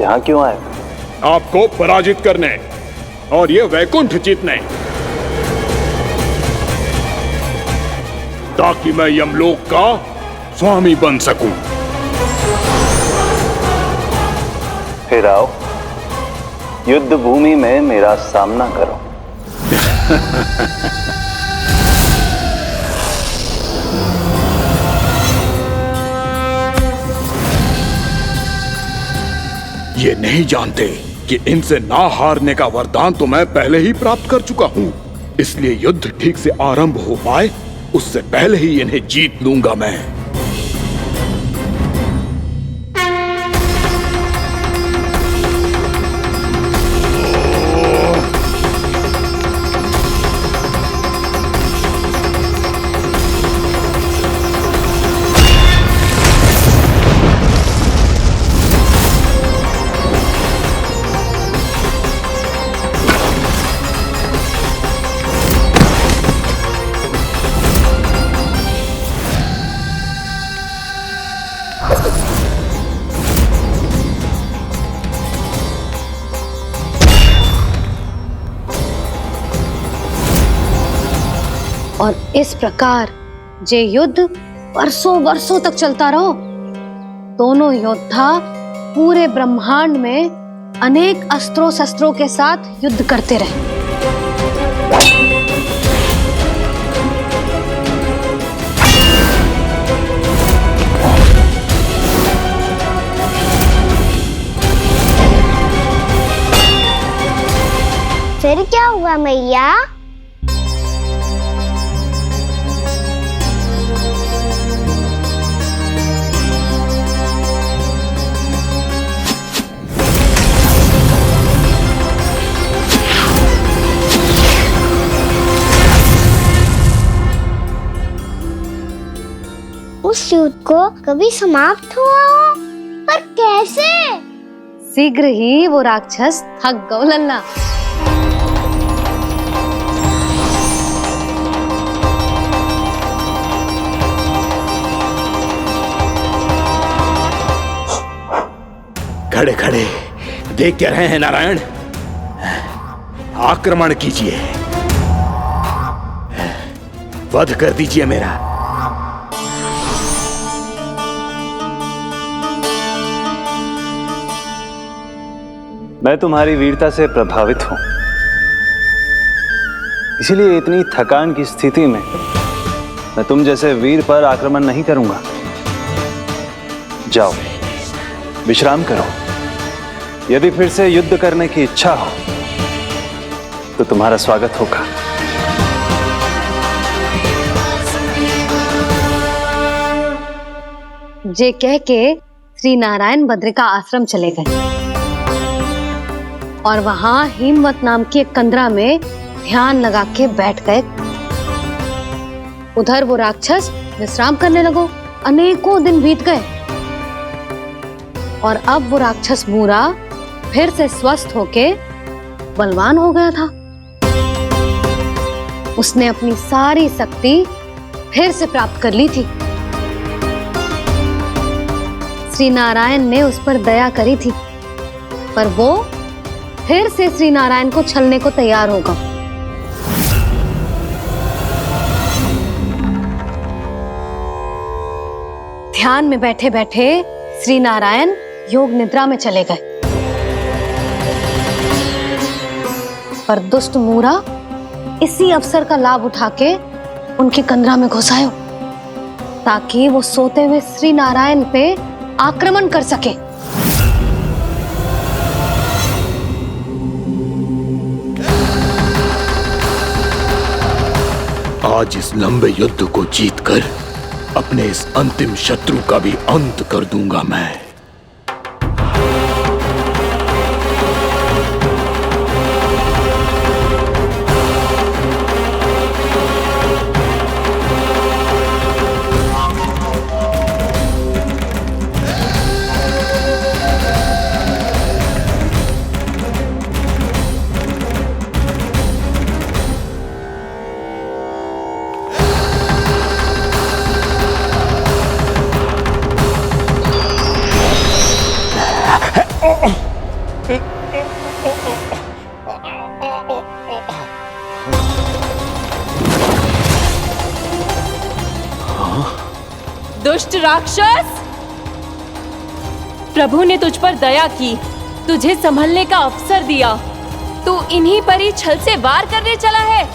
यहाँ क्यों आए? आपको पराजित करने और ये वैकुंठ जीतने, ताकि मैं यमलोक का स्वामी बन सकूं। फिर आओ, युद्ध भूमि में मेरा सामना करो। ये नहीं जानते कि इनसे ना हारने का वरदान तो मैं पहले ही प्राप्त कर चुका हूं, इसलिए युद्ध ठीक से आरंभ हो पाए उससे पहले ही इन्हें जीत लूंगा मैं। और इस प्रकार ये युद्ध वर्षों वर्षों तक चलता रहो। दोनों योद्धा पूरे ब्रह्मांड में अनेक अस्त्रों शस्त्रों के साथ युद्ध करते रहे। फिर क्या हुआ मैया? उस युद्ध को कभी समाप्त हुआ हो, पर कैसे? शीघ्र ही वो राक्षस थक गो लल्ला। खड़े खड़े देख क्या रहे हैं नारायण? आक्रमण कीजिए, वध कर दीजिए मेरा। मैं तुम्हारी वीरता से प्रभावित हूं, इसीलिए इतनी थकान की स्थिति में मैं तुम जैसे वीर पर आक्रमण नहीं करूंगा। जाओ विश्राम करो। यदि फिर से युद्ध करने की इच्छा हो तो तुम्हारा स्वागत होगा। जे कह के श्री नारायण बद्रिका आश्रम चले गए और वहां हिमवत नाम की एक कंदरा में ध्यान लगा के बैठ गए। उधर वो राक्षस विश्राम करने लगो। अनेकों दिन बीत गए और अब वो राक्षस मूरा फिर से स्वस्थ होके बलवान हो गया था। उसने अपनी सारी शक्ति फिर से प्राप्त कर ली थी। श्री नारायण ने उस पर दया करी थी, पर वो फिर से श्री नारायण को छलने को तैयार होगा। ध्यान में बैठे बैठे श्री नारायण योग निद्रा में चले गए, पर दुष्ट मूरा इसी अवसर का लाभ उठा के उनके कंदरा में घुस आयो, ताकि वो सोते हुए श्री नारायण पे आक्रमण कर सके। आज इस लंबे युद्ध को जीतकर अपने इस अंतिम शत्रु का भी अंत कर दूंगा मैं। दुष्ट राक्षस, प्रभु ने तुझ पर दया की, तुझे संभलने का अवसर दिया। तू इन्हीं पर ही छल से वार करने चला है।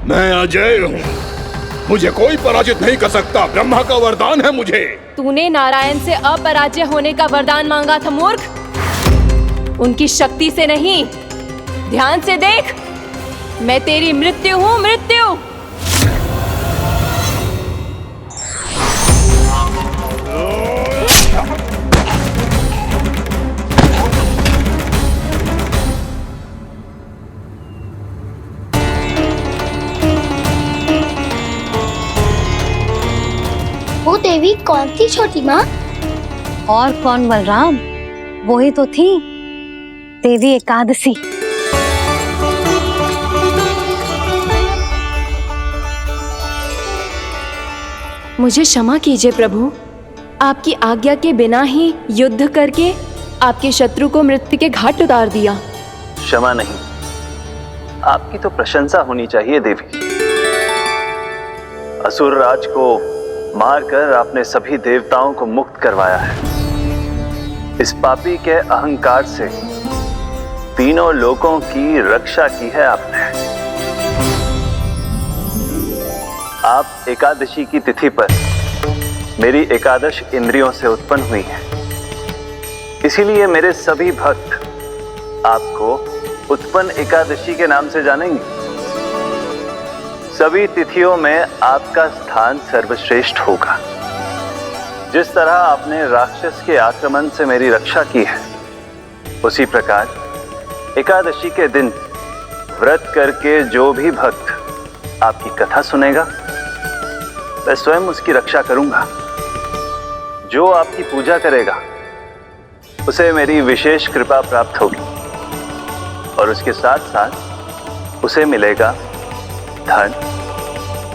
मैं अजय हूँ, मुझे कोई पराजित नहीं कर सकता। ब्रह्मा का वरदान है मुझे। तूने नारायण से अपराजय होने का वरदान मांगा था मूर्ख, उनकी शक्ति से नहीं। ध्यान से देख, मैं तेरी मृत्यु हूँ, मृत्यु। वो देवी कौन थी छोटी माँ? और कौन बलराम, वही तो थी देवी एकादशी। मुझे क्षमा कीजिए प्रभु, आपकी आज्ञा के बिना ही युद्ध करके आपके शत्रु को मृत्यु के घाट उतार दिया। क्षमा नहीं, आपकी तो प्रशंसा होनी चाहिए देवी। असुर राज को मारकर आपने सभी देवताओं को मुक्त करवाया है। इस पापी के अहंकार से तीनों लोकों की रक्षा की है आपने। आप एकादशी की तिथि पर मेरी एकादश इंद्रियों से उत्पन्न हुई हैं। इसीलिए मेरे सभी भक्त आपको उत्पन्न एकादशी के नाम से जानेंगे। सभी तिथियों में आपका स्थान सर्वश्रेष्ठ होगा। जिस तरह आपने राक्षस के आक्रमण से मेरी रक्षा की है, उसी प्रकार एकादशी के दिन व्रत करके जो भी भक्त आपकी कथा सुनेगा, मैं स्वयं उसकी रक्षा करूंगा। जो आपकी पूजा करेगा, उसे मेरी विशेष कृपा प्राप्त होगी और उसके साथ साथ उसे मिलेगा धन,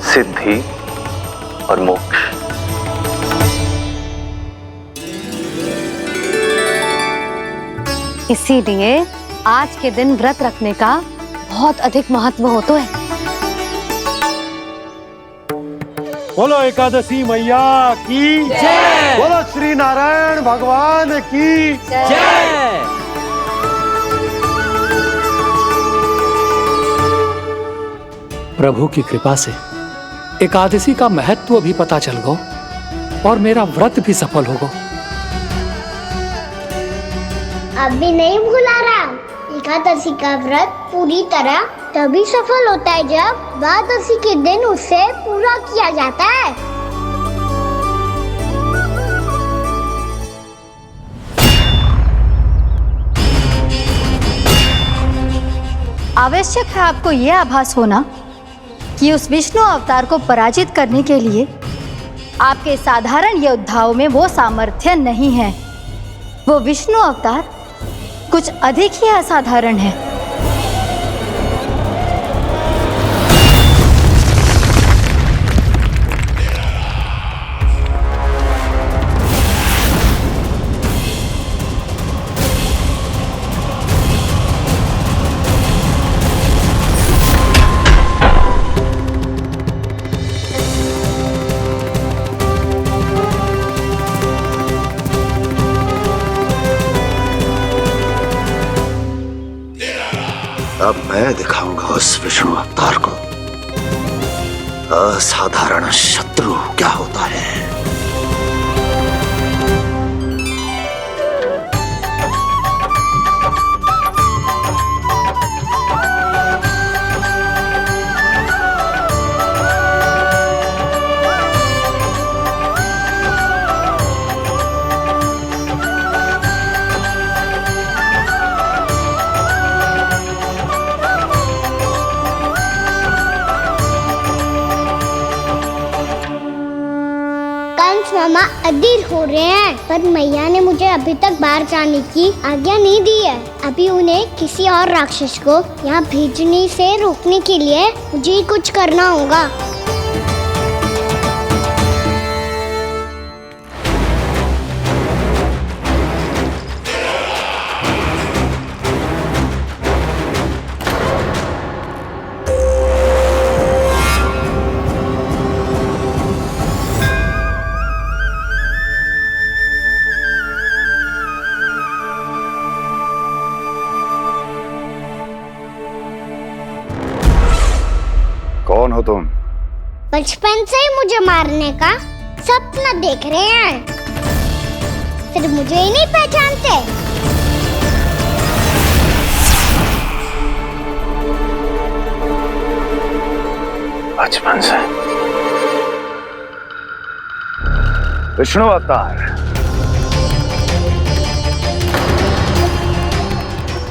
सिद्धि और मोक्ष। इसीलिए आज के दिन व्रत रखने का बहुत अधिक महत्व होता है। बोलो एकादशी मैया की जय। बोलो श्री नारायण भगवान की जय। प्रभु की कृपा से एकादशी का महत्व भी पता चल गो और मेरा व्रत भी सफल हो गो। अभी नहीं भूला राम, एकादशी का व्रत पूरी तरह तभी सफल होता है जब द्वादशी के दिन उसे पूरा किया जाता है। आवश्यक है आपको यह आभास होना कि उस विष्णु अवतार को पराजित करने के लिए आपके साधारण योद्धाओं में वो सामर्थ्य नहीं है। वो विष्णु अवतार कुछ अधिक ही असाधारण है। अब मैं दिखाऊंगा उस विष्णु अवतार को असाधारण शत्रु क्या होता है। मामा अधीर हो रहे हैं, पर मैया ने मुझे अभी तक बाहर जाने की आज्ञा नहीं दी है। अभी उन्हें किसी और राक्षस को यहाँ भेजने से रोकने के लिए मुझे ही कुछ करना होगा। कौन हो तुम? बचपन से ही मुझे मारने का सपना देख रहे हैं, सिर्फ मुझे ही नहीं पहचानते। बचपन से विष्णु अवतार।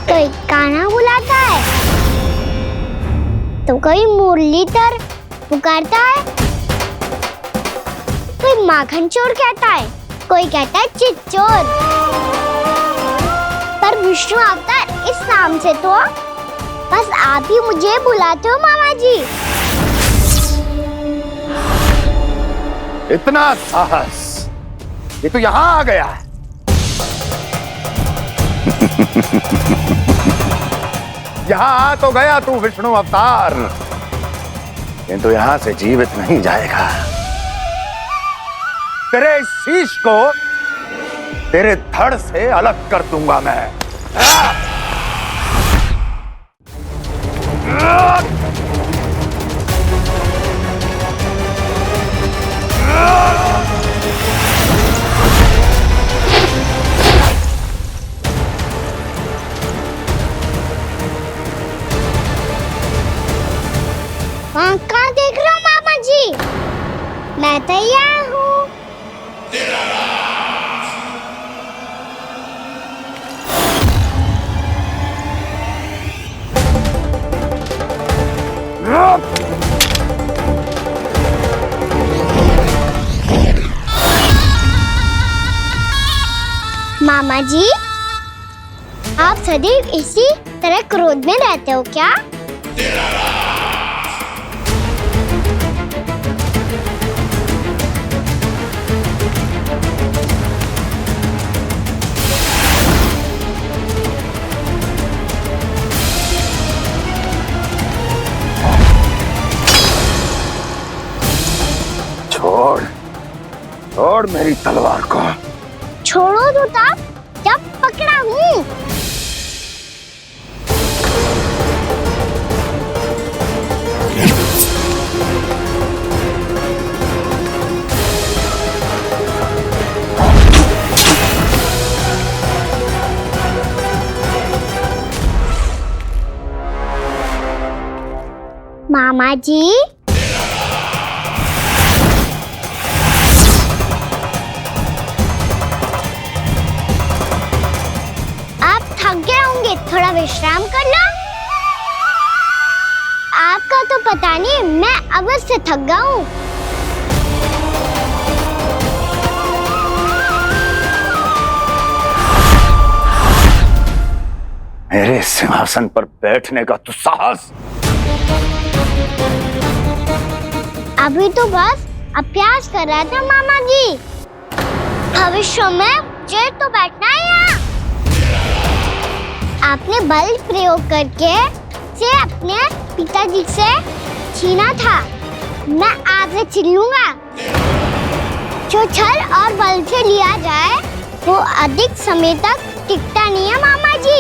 कोई कान्हा बुलाता है तो कोई मुरलीधर पुकारता है, कोई माखन चोर कहता है, कोई कहता है चिच्चोर। पर विष्णु अवतार इस नाम से तो बस आप ही मुझे बुलाते हो मामा जी। इतना साहस, ये तो यहाँ आ गया है। यहाँ आ तो गया तू विष्णु अवतार, किंतु यहाँ से जीवित नहीं जाएगा। तेरे इस शीश को तेरे धड़ से अलग कर दूंगा मैं। वहाँ कहाँ देख रहे हो मामा जी? मैं तैयार हूँ। मामा जी, आप सदैव इसी तरह क्रोध में रहते हो क्या? छोड़, छोड़ मेरी तलवार को। छोड़ो तो तब जब पकड़ा हूँ। मामा जी, आप थक गए होंगे, थोड़ा विश्राम कर लो। तो पता नहीं, मैं अवश्य थक गया हूँ। मेरे सिंहासन पर बैठने का तो साहस। अभी तो बस अभ्यास कर रहा था मामा जी। भविष्य में मुझे तो बैठना है यहाँ। आपने बल प्रयोग करके से अपने पिताजी से छीना था, मैं आपसे छीन लूंगा। जो छल और बल से लिया जाए वो अधिक समय तक टिकता नहीं है मामा जी।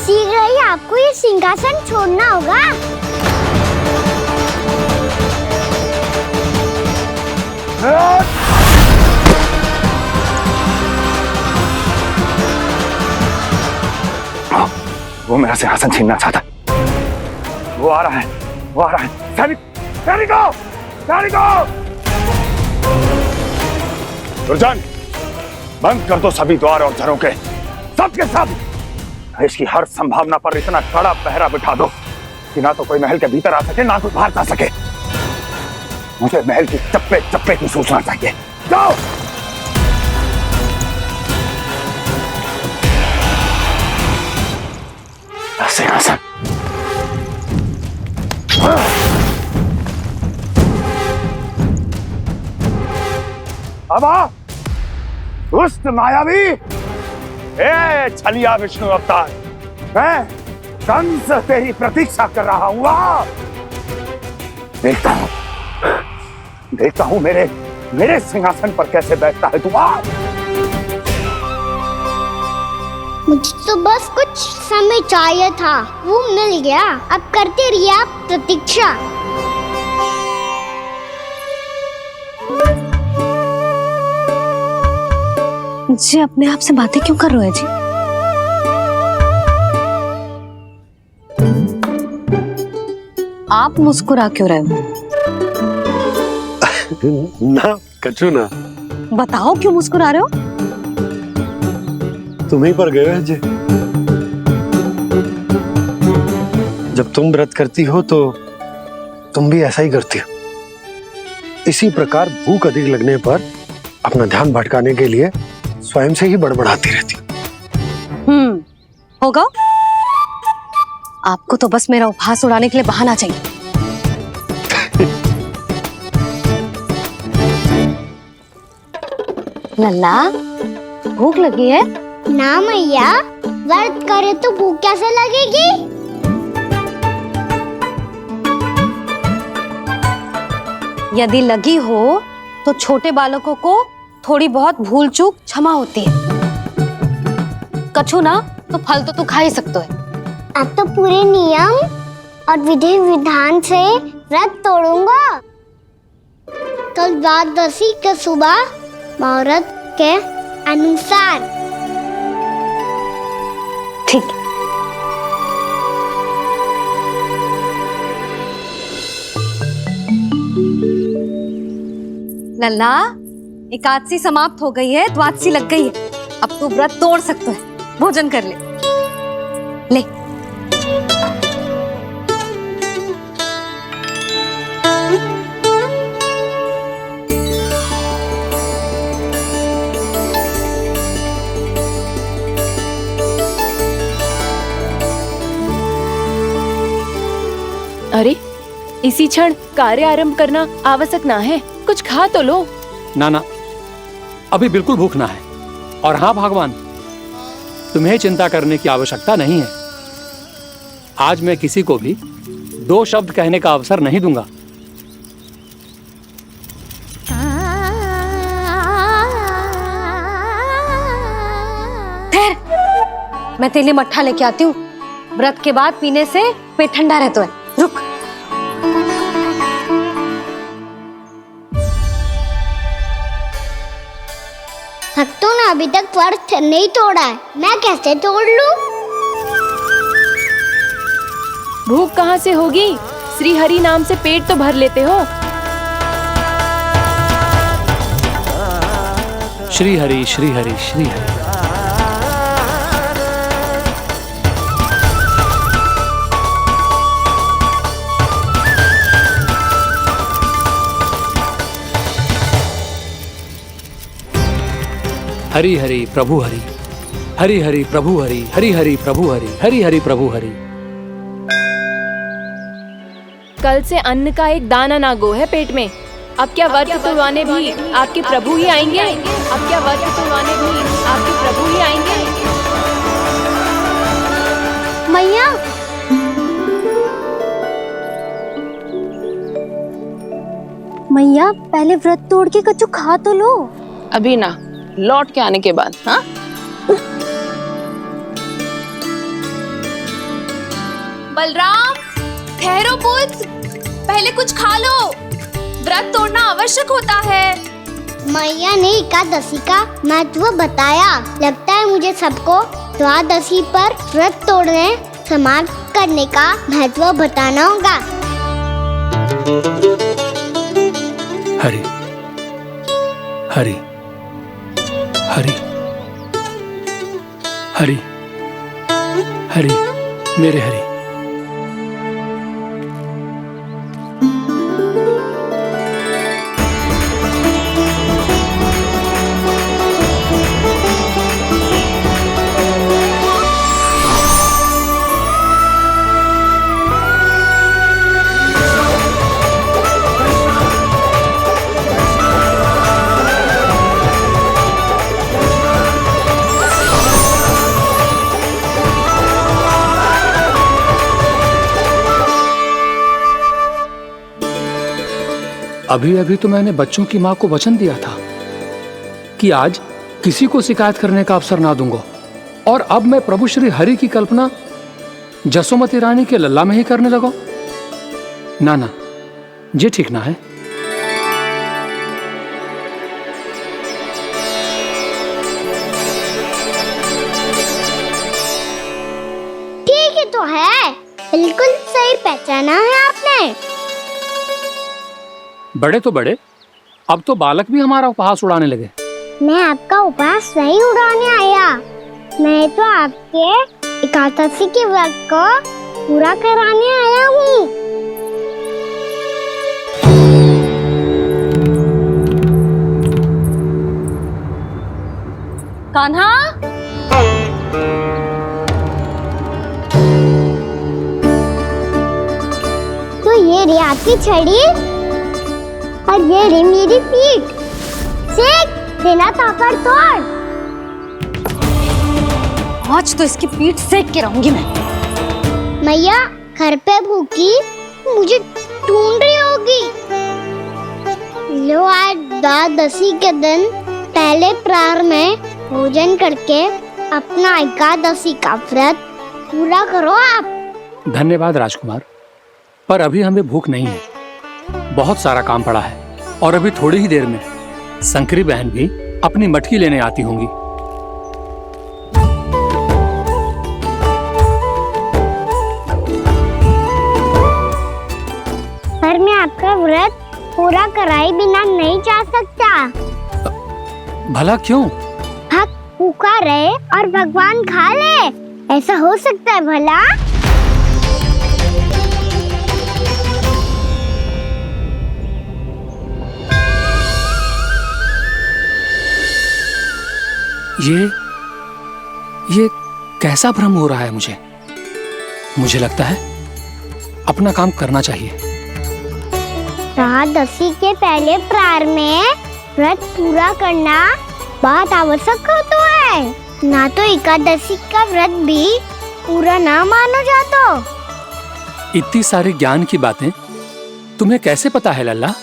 शीघ्र ही आपको ये सिंहासन छोड़ना होगा। वो मेरा सिंहासन छीनना चाहता है। वो आ रहा है, वो आ रहा है। सैनिकों, दुर्जन, बंद कर दो सभी द्वार और झरोखे, सबके सब। इसकी हर संभावना पर इतना कड़ा पहरा बिठा दो कि ना तो कोई महल के भीतर आ सके, ना कोई बाहर जा सके। मुझे महल की चप्पे चप्पे की सूचना चाहिए। जाओ। सिंहासन। अब आ, दुष्ट मायावी, ए छलिया विष्णु अवतार, मैं कंस तेरी प्रतीक्षा कर रहा हूँ। देखता हूँ मेरे सिंहासन पर कैसे बैठता है तू। मुझे तो बस कुछ समय चाहिए था, वो मिल गया। अब करते रहिए आप प्रतीक्षा। जी अपने आप से बातें क्यों कर रहे हैं जी? आप मुस्कुरा क्यों रहे हो? ना कचू ना। बताओ क्यों मुस्कुरा रहे हो? तुम्हीं पर गए हैं जी। जब तुम व्रत करती हो तो तुम भी ऐसा ही करती हो। इसी प्रकार भूख अधिक लगने पर अपना ध्यान भटकाने के लिए स्वयं से ही बड़बड़ाती रहती। होगा। आपको तो बस मेरा उपहास उड़ाने के लिए बहाना चाहिए। लल्ला, भूख लगी है? ना मैया, व्रत करे तो भूख कैसे लगेगी? यदि लगी हो तो छोटे बालकों को थोड़ी बहुत भूल चूक क्षमा होती है। कछु ना तो फल तो तू खा ही सकते है। अब तो पूरे नियम और विधि विधान से व्रत तोड़ूंगा। कल द्वादशी के सुबह मुहूर्त के अनुसार। ठीक। लल्ला, एकादशी समाप्त हो गई है, द्वादशी लग गई है। अब तू व्रत तोड़ सकते है। भोजन कर ले। ले। अरे, इसी क्षण कार्य आरंभ करना आवश्यक ना है। कुछ खा तो लो। ना ना, अभी बिल्कुल भूख ना है। और हाँ भगवान, तुम्हें चिंता करने की आवश्यकता नहीं है। आज मैं किसी को भी 2 शब्द कहने का अवसर नहीं दूंगा। मैं तेरे लिए मट्ठा लेके आती हूँ। व्रत के बाद पीने से पेट ठंडा रहता है। रुक। भक्तों ने अभी तक व्रत नहीं तोड़ा है, मैं कैसे तोड़ लूं? भूख कहाँ से होगी? श्री हरि नाम से पेट तो भर लेते हो। श्री हरि श्री हरि श्री हरि। हरि हरि प्रभु हरि, हरि हरि प्रभु हरि, हरि हरि प्रभु हरि, हरि हरि प्रभु हरि। कल से अन्न का एक दाना ना गो है पेट में। अब क्या व्रत तुड़वाने भी आपके प्रभु ही आएंगे? अब क्या व्रत तुड़वाने भी आपके प्रभु ही आएंगे? मैया, मैया पहले व्रत तोड़ के कछु खा तो लो। अभी ना, लौट के आने के बाद। हाँ, बलराम ठहरो पुत्र, पहले कुछ खा लो। व्रत तोड़ना आवश्यक होता है। मैया ने एकादशी का महत्व बताया। लगता है मुझे सबको द्वादशी पर व्रत तोड़ने समाप्त करने का महत्व बताना होगा। हरि हरि हरि हरि हरि, मेरे हरि। अभी अभी तो मैंने बच्चों की माँ को वचन दिया था कि आज किसी को शिकायत करने का अवसर ना दूंगा, और अब मैं प्रभु श्री हरि की कल्पना जसोमती रानी के लल्ला में ही करने लगा। ना ना, ये ठीक ना है। ठीक है तो है, बिल्कुल सही पहचाना है आपने। बड़े तो बड़े, अब तो बालक भी हमारा उपहास उड़ाने लगे। मैं आपका उपहास नहीं उड़ाने आया, मैं तो आपके एकादशी के व्रत को पूरा कराने आया हूँ। कान्हा, तो ये रे आपकी छड़ी और ये रे मेरी पीठ। सेक देना ताकत तोड़। आज तो इसकी पीठ सेक के रहूंगी मैं। मैया घर पे भूखी मुझे ढूंढ रही होगी। लो आज द्वादशी के दिन पहले प्रहर में भोजन करके अपना एकादशी का व्रत पूरा करो आप। धन्यवाद राजकुमार, पर अभी हमें भूख नहीं है। बहुत सारा काम पड़ा है, और अभी थोड़ी ही देर में शंकरी बहन भी अपनी मटकी लेने आती होंगी। पर मैं आपका व्रत पूरा कराए बिना नहीं जा सकता। भला क्यों? भक्त भूखा रहे और भगवान खा ले, ऐसा हो सकता है भला? ये कैसा भ्रम हो रहा है मुझे लगता है अपना काम करना चाहिए। द्वादशी के पहले प्रहर में व्रत पूरा करना बहुत आवश्यक होता है। है, ना तो एकादशी का व्रत भी पूरा ना मानो जातो। इतनी सारी ज्ञान की बातें तुम्हें कैसे पता है लल्ला?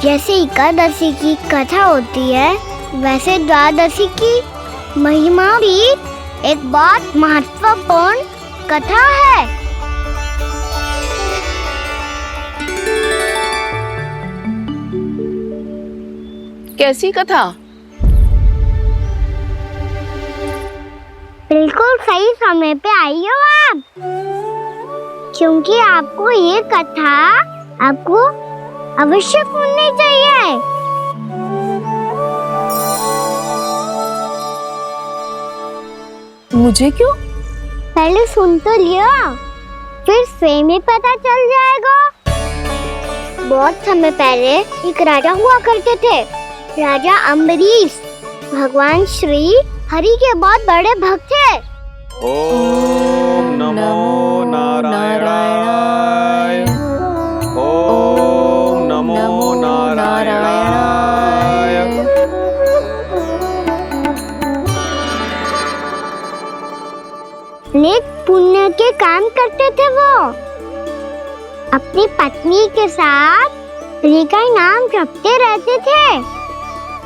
जैसे एकादशी की कथा होती है, वैसे द्वादशी की महिमा भी एक बहुत महत्वपूर्ण कथा है। कैसी कथा? बिल्कुल सही समय पे आई हो आप, क्योंकि आपको ये कथा आपको अवश्य सुननी चाहिए। मुझे क्यों? पहले सुन तो लियो, फिर स्वयं ही पता चल जाएगा। बहुत समय पहले एक राजा हुआ करते थे, राजा अम्बरीश। भगवान श्री हरि के बहुत बड़े भक्त थे। ओम नमो नारायणाय। ओम नमो नारायणाय। नेक पुण्य के काम करते थे वो। अपनी पत्नी के साथ हरि का नाम जपते रहते थे।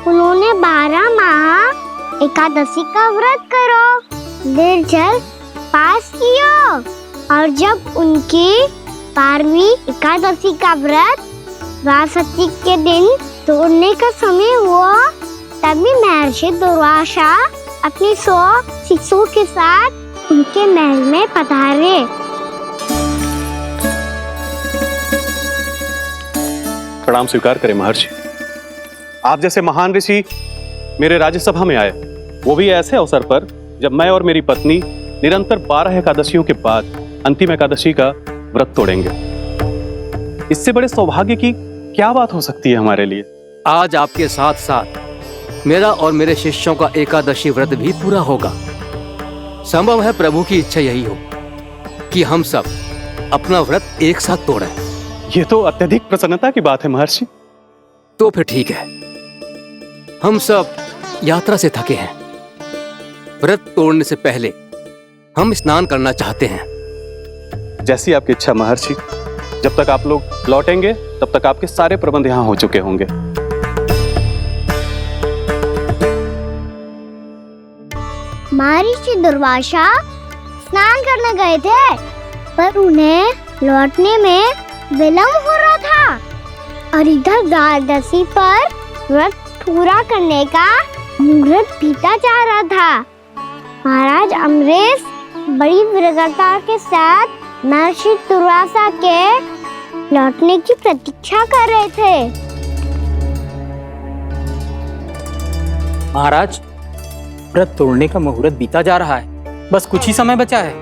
उन्होंने 12 माह एकादशी का व्रत करो, निर्जल पास किया, और जब उनकी 12वीं एकादशी का व्रत द्वादशी के दिन तोड़ने का समय हुआ, तभी महर्षि दुर्वासा अपनी 100 शिष्यों के साथ उनके महल में पधारे। प्रणाम स्वीकार करें महर्षि। आप जैसे महान ऋषि मेरे राज्यसभा में आए, वो भी ऐसे अवसर पर जब मैं और मेरी पत्नी निरंतर 12 एकादशियों के बाद अंतिम एकादशी का व्रत तोड़ेंगे। इससे बड़े सौभाग्य की क्या बात हो सकती है हमारे लिए? आज आपके साथ साथ मेरा और मेरे शिष्यों का एकादशी व्रत भी पूरा होगा। संभव है प्रभु की इच्छा यही हो कि हम सब अपना व्रत एक साथ तोड़ें। ये तो अत्यधिक प्रसन्नता की बात है महर्षि। तो फिर ठीक है, हम सब यात्रा से थके हैं। व्रत तोड़ने से पहले हम स्नान करना चाहते हैं। जैसी आपकी इच्छा महर्षि। जब तक आप लोग लौटेंगे तब तक आपके सारे प्रबंध यहाँ हो चुके होंगे। महर्षि दुर्वासा स्नान करने गए थे, पर उन्हें लौटने में विलंब हो रहा था, और इधर द्वादशी पर व्रत पूरा करने का मुहूर्त बीता जा रहा था। महाराज अम्बरीश बड़ी विरगता के साथ महर्षि दुर्वासा के लौटने की प्रतीक्षा कर रहे थे। महाराज, व्रत तोड़ने का मुहूर्त बीता जा रहा है, बस कुछ ही समय बचा है।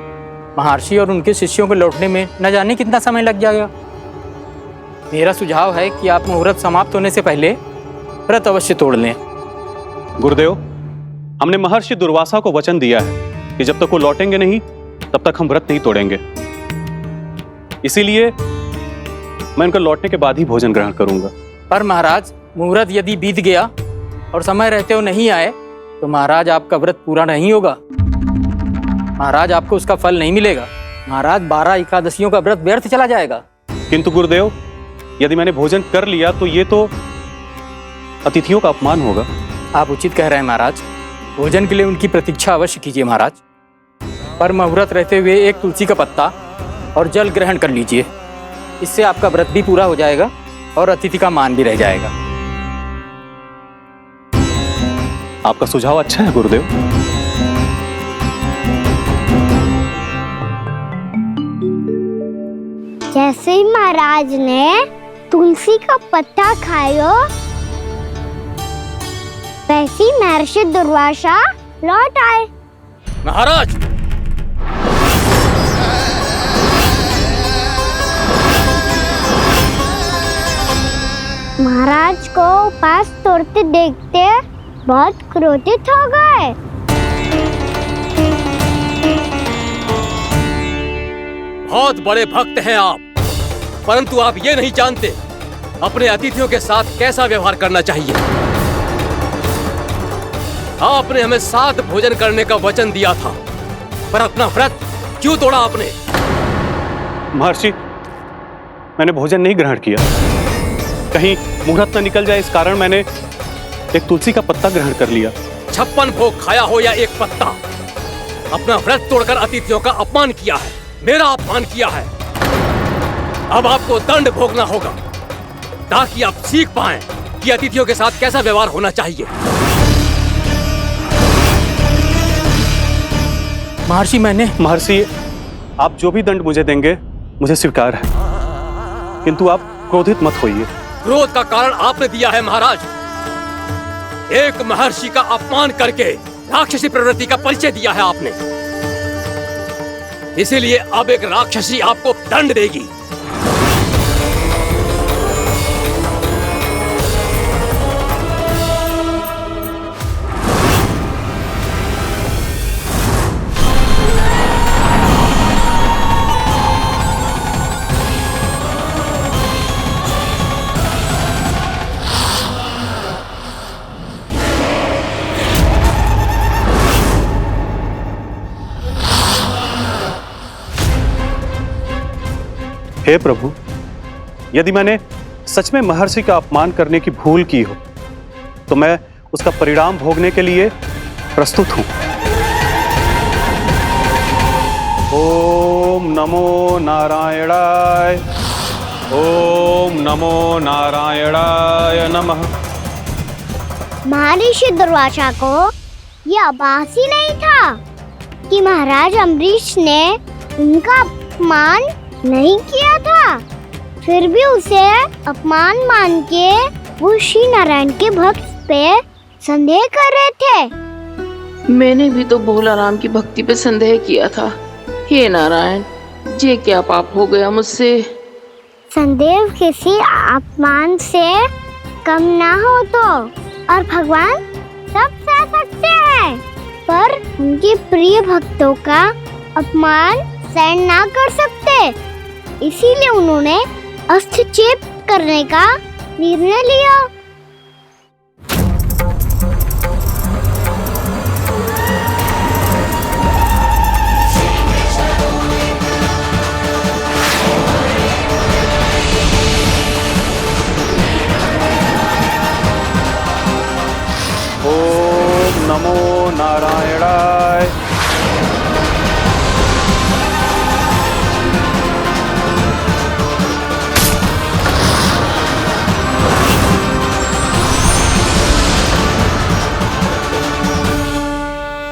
महर्षि और उनके शिष्यों को लौटने में न जाने कितना समय लग जाएगा। मेरा सुझाव है कि आप मुहूर्त समाप्त होने से पहले व्रत अवश्य तोड़ लें। गुरुदेव, हमने महर्षि दुर्वासा को वचन दिया है कि जब तक वो लौटेंगे नहीं तब तक हम व्रत नहीं तोड़ेंगे। इसीलिए मैं उनके लौटने के बाद ही भोजन ग्रहण करूंगा। पर महाराज, मुहूर्त यदि बीत गया और समय रहते हो नहीं आए तो महाराज आपका व्रत पूरा नहीं होगा। महाराज, आपको उसका फल नहीं मिलेगा। महाराज, 12 एकादशियों का व्रत व्यर्थ चला जाएगा। किंतु गुरुदेव, यदि मैंने भोजन कर लिया तो ये तो अतिथियों का अपमान होगा। आप उचित कह रहे हैं महाराज। भोजन के लिए उनकी प्रतीक्षा अवश्य कीजिए महाराज, पर मुहूर्त रहते हुए एक तुलसी का पत्ता और जल ग्रहण कर लीजिए। इससे आपका व्रत भी पूरा हो जाएगा और अतिथि का मान भी रह जाएगा। आपका सुझाव अच्छा है गुरुदेव। जैसे ही महाराज ने तुलसी का पत्ता खाया, वैसे ही महर्षि दुर्वासा लौट आए। महाराज, महाराज को उपास तोड़ते देखते बहुत क्रोधित हो गए। बहुत बड़े भक्त हैं आप, परंतु आप ये नहीं जानते अपने अतिथियों के साथ कैसा व्यवहार करना चाहिए। आपने हमें साथ भोजन करने का वचन दिया था, पर अपना व्रत क्यों तोड़ा आपने? महर्षि, मैंने भोजन नहीं ग्रहण किया। कहीं मुहूर्त न निकल जाए इस कारण मैंने एक तुलसी का पत्ता ग्रहण कर लिया। 56 भोग खाया हो या एक पत्ता, अपना व्रत तोड़कर अतिथियों का अपमान किया है, मेरा अपमान किया है। अब आपको दंड भोगना होगा ताकि आप सीख पाएं कि अतिथियों के साथ कैसा व्यवहार होना चाहिए। महर्षि, आप जो भी दंड मुझे देंगे मुझे स्वीकार है, किंतु आप क्रोधित मत होइए। क्रोध का कारण आपने दिया है महाराज। एक महर्षि का अपमान करके राक्षसी प्रवृत्ति का परिचय दिया है आपने, इसीलिए अब एक राक्षसी आपको दंड देगी। हे प्रभु, यदि मैंने सच में महर्षि का अपमान करने की भूल की हो तो मैं उसका परिणाम भोगने के लिए प्रस्तुत हूं। ओम नमो नारायणाय, ओम नमो नारायणाय नमः। महर्षि दुर्वासा को यह आभास ही नहीं था कि महाराज अम्बरीश ने उनका अपमान नहीं किया था, फिर भी उसे अपमान मान के वो श्री नारायण के भक्त पे संदेह कर रहे थे। मैंने भी तो भोला राम की भक्ति पे संदेह किया था। हे नारायण, ये क्या पाप हो गया मुझसे? संदेह किसी अपमान से कम ना हो तो, और भगवान सब सह सकते हैं, पर उनके प्रिय भक्तों का अपमान सहन ना कर सकते, इसीलिए उन्होंने हस्तक्षेप करने का निर्णय लिया। ओम नमो नारायणाय।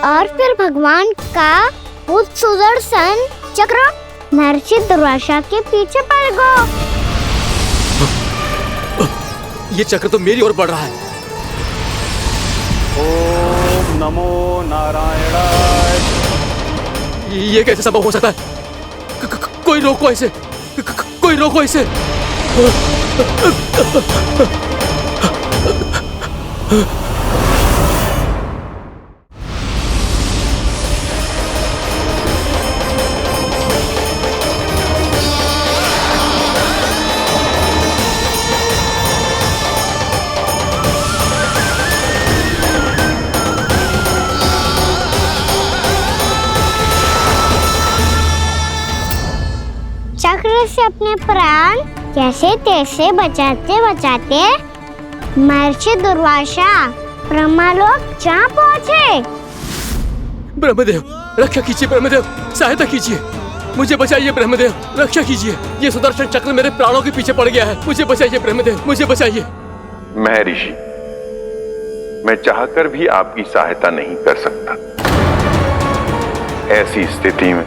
और फिर भगवान का वो सुदर्शन चक्र महर्षि दुर्वासा के पीछे पड़ गया। ये चक्र तो मेरी ओर बढ़ रहा है। ओम नमो नारायणाय। ये कैसे संभव हो सकता है? कोई रोको इसे, कोई रोको इसे। चक्र से अपने प्राण कैसे तैसे बचाते बचाते महर्षि दुर्वासा ब्रह्मलोक जा पहुँचे। ब्रह्मदेव, रक्षा कीजिए। ब्रह्मदेव, सहायता कीजिए, मुझे बचाइए। ब्रह्मदेव, रक्षा कीजिए। ये सुदर्शन चक्र मेरे प्राणों के पीछे पड़ गया है, मुझे बचाइए। ब्रह्मदेव, मुझे बचाइए। महर्षि, मैं चाहकर भी आपकी सहायता नहीं कर सकता। ऐसी स्थिति में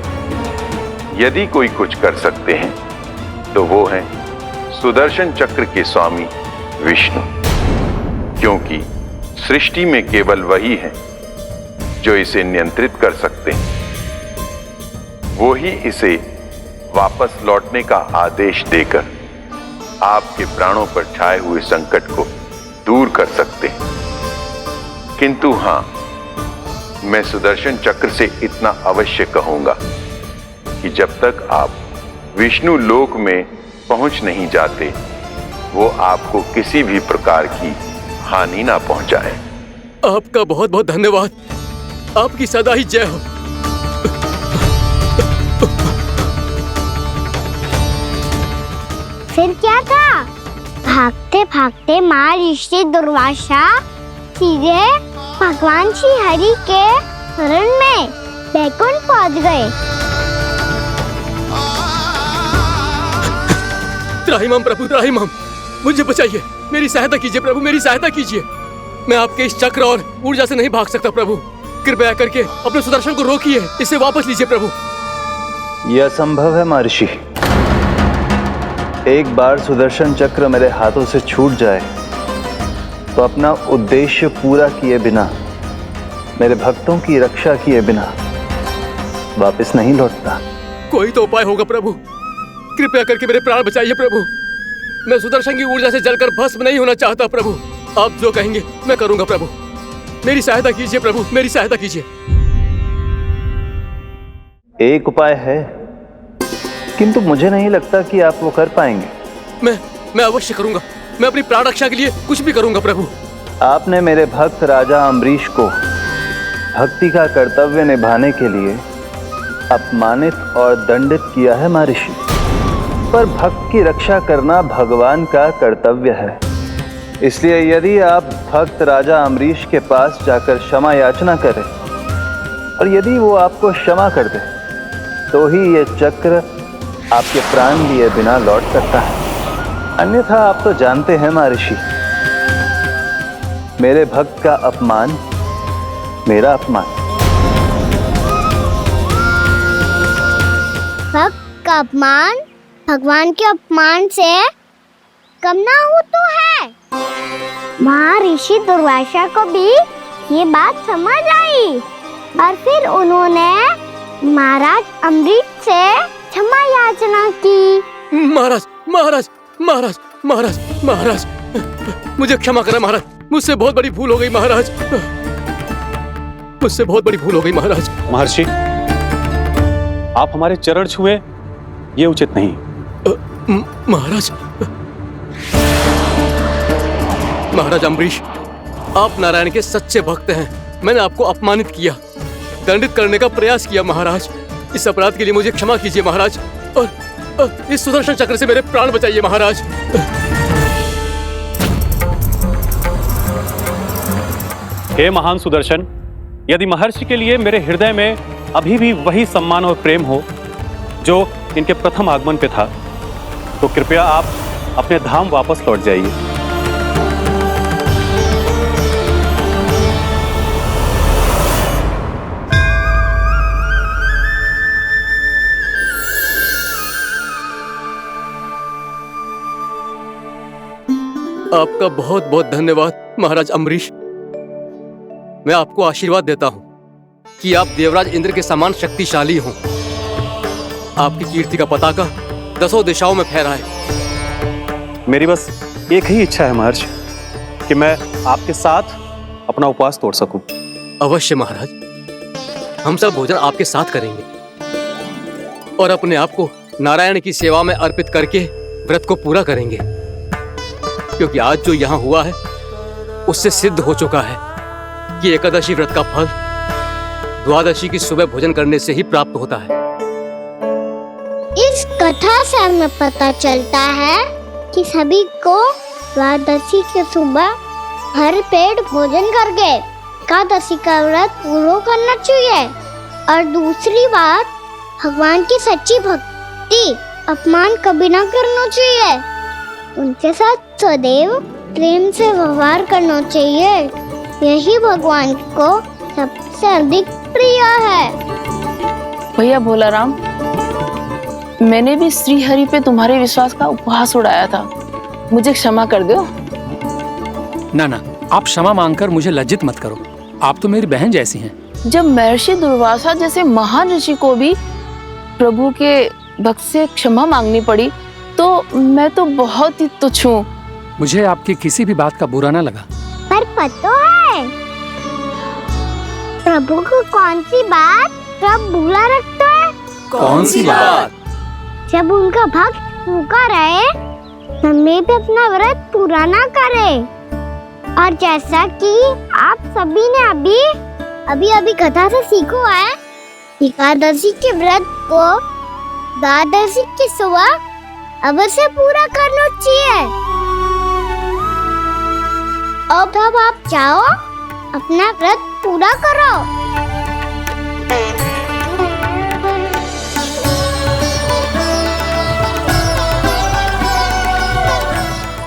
यदि कोई कुछ कर सकते हैं तो वो है सुदर्शन चक्र के स्वामी विष्णु, क्योंकि सृष्टि में केवल वही है जो इसे नियंत्रित कर सकते हैं। वो ही इसे वापस लौटने का आदेश देकर आपके प्राणों पर छाए हुए संकट को दूर कर सकते हैं। किंतु हां, मैं सुदर्शन चक्र से इतना अवश्य कहूंगा कि जब तक आप विष्णु लोक में पहुंच नहीं जाते, वो आपको किसी भी प्रकार की हानि ना पहुंचाए। आपका बहुत बहुत धन्यवाद। आपकी सदा ही जय हो। फिर क्या था? भागते भागते महर्षि दुर्वासा सीधे भगवान श्री हरि के शरण में बैकुंठ पहुंच गए। त्राहिमाम प्रभु, त्राहिमाम, मुझे बचाइए, मेरी सहायता कीजिए प्रभु, मेरी सहायता कीजिए। मैं आपके इस चक्र और ऊर्जा से नहीं भाग सकता प्रभु। कृपया करके अपने सुदर्शन को रोकिए, इसे वापस लीजिए प्रभु। यह असंभव है महर्षि। एक बार सुदर्शन चक्र मेरे हाथों से छूट जाए तो अपना उद्देश्य पूरा किए बिना, मेरे भक्तों की रक्षा किए बिना वापस नहीं लौटता। कोई तो उपाय होगा प्रभु, कृपया करके मेरे प्राण बचाइए प्रभु। मैं सुदर्शन की ऊर्जा से जलकर भस्म नहीं होना चाहता प्रभु। आप जो कहेंगे मैं करूंगा प्रभु। मेरी सहायता कीजिए प्रभु, मेरी सहायता कीजिए। एक उपाय है, किंतु मुझे नहीं लगता कि आप वो कर पाएंगे। मैं अवश्य करूंगा। मैं अपनी प्राण रक्षा के लिए कुछ भी करूंगा प्रभु। आपने मेरे भक्त राजा अम्बरीश को भक्ति का कर्तव्य निभाने के लिए अपमानित और दंडित किया है महर्षि, पर भक्त की रक्षा करना भगवान का कर्तव्य है। इसलिए यदि आप भक्त राजा अम्बरीश के पास जाकर क्षमा याचना करें और यदि वो आपको क्षमा कर दे तो ही ये चक्र आपके प्राण लिए बिना लौट सकता है। अन्यथा आप तो जानते हैं महर्षि, मेरे भक्त का अपमान मेरा अपमान। भक्त का अपमान भगवान के अपमान से कम ना हो तो है। महर्षि दुर्वासा को भी ये बात समझ आई और फिर उन्होंने महाराज अम्बरीश से क्षमा याचना की। महाराज महाराज महाराज महाराज महाराज, मुझे क्षमा करें महाराज, मुझसे बहुत बड़ी भूल हो गई महाराज, मुझसे बहुत बड़ी भूल हो गई महाराज। महर्षि, आप हमारे चरण छुए ये उचित नहीं। महाराज, महाराज अम्बरीश, आप नारायण के सच्चे भक्त हैं। मैंने आपको अपमानित किया, दंडित करने का प्रयास किया महाराज। इस अपराध के लिए मुझे क्षमा कीजिए महाराज, और इस सुदर्शन चक्र से मेरे प्राण बचाइए महाराज। हे महान सुदर्शन, यदि महर्षि के लिए मेरे हृदय में अभी भी वही सम्मान और प्रेम हो जो इनके प्रथम आगमन पे था, तो कृपया आप अपने धाम वापस लौट जाइए। आपका बहुत बहुत धन्यवाद महाराज अम्बरीश। मैं आपको आशीर्वाद देता हूं कि आप देवराज इंद्र के समान शक्तिशाली हों। आपकी कीर्ति का पताका 10 दिशाओं में फहराए। मेरी बस एक ही इच्छा है महर्षि, कि मैं आपके साथ अपना उपवास तोड़ सकूं। अवश्य महाराज, हम सब भोजन आपके साथ करेंगे और अपने आप को नारायण की सेवा में अर्पित करके व्रत को पूरा करेंगे, क्योंकि आज जो यहाँ हुआ है उससे सिद्ध हो चुका है कि एकादशी व्रत का फल द्वादशी की सुबह भोजन करने से ही प्राप्त होता है। इस कथा से हमें पता चलता है कि सभी को द्वादशी के सुबह भर पेट भोजन करके एकादशी का व्रत पूरा करना चाहिए। और दूसरी बात, भगवान की सच्ची भक्ति अपमान कभी ना करना चाहिए। उनके साथ सदैव प्रेम से व्यवहार करना चाहिए। यही भगवान को सबसे अधिक प्रिय है। भैया भोला राम, मैंने भी श्री हरि पे तुम्हारे विश्वास का उपहास उड़ाया था, मुझे क्षमा कर दो। ना ना, आप क्षमा मांगकर मुझे लज्जित मत करो, आप तो मेरी बहन जैसी हैं। जब महर्षि दुर्वासा जैसे महान ऋषि को भी प्रभु के भक्त से क्षमा मांगनी पड़ी, तो मैं तो बहुत ही तुच्छ हूँ। मुझे आपकी किसी भी बात का बुरा ना लगा। पर पता है प्रभु को कौन सी बात कब बुरा रखता है? कौन सी बात? जब उनका भक्त भूखा रहे मम्मी भी अपना व्रत पूरा ना करे। और जैसा कि आप सभी ने अभी कथा से सीखो है, एकादशी के व्रत को द्वादशी की सुबह अवश्य पूरा करना चाहिए। अब आप जाओ, अपना व्रत पूरा करो।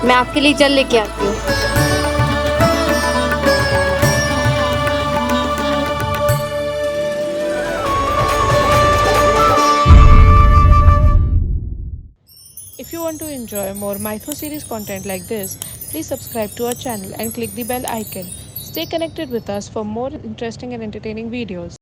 मैं आपके लिए जल लेके आती हूँ। If you want to enjoy more Mythos series content like this, please subscribe to our channel and click the bell icon. Stay connected with us for more interesting and entertaining videos.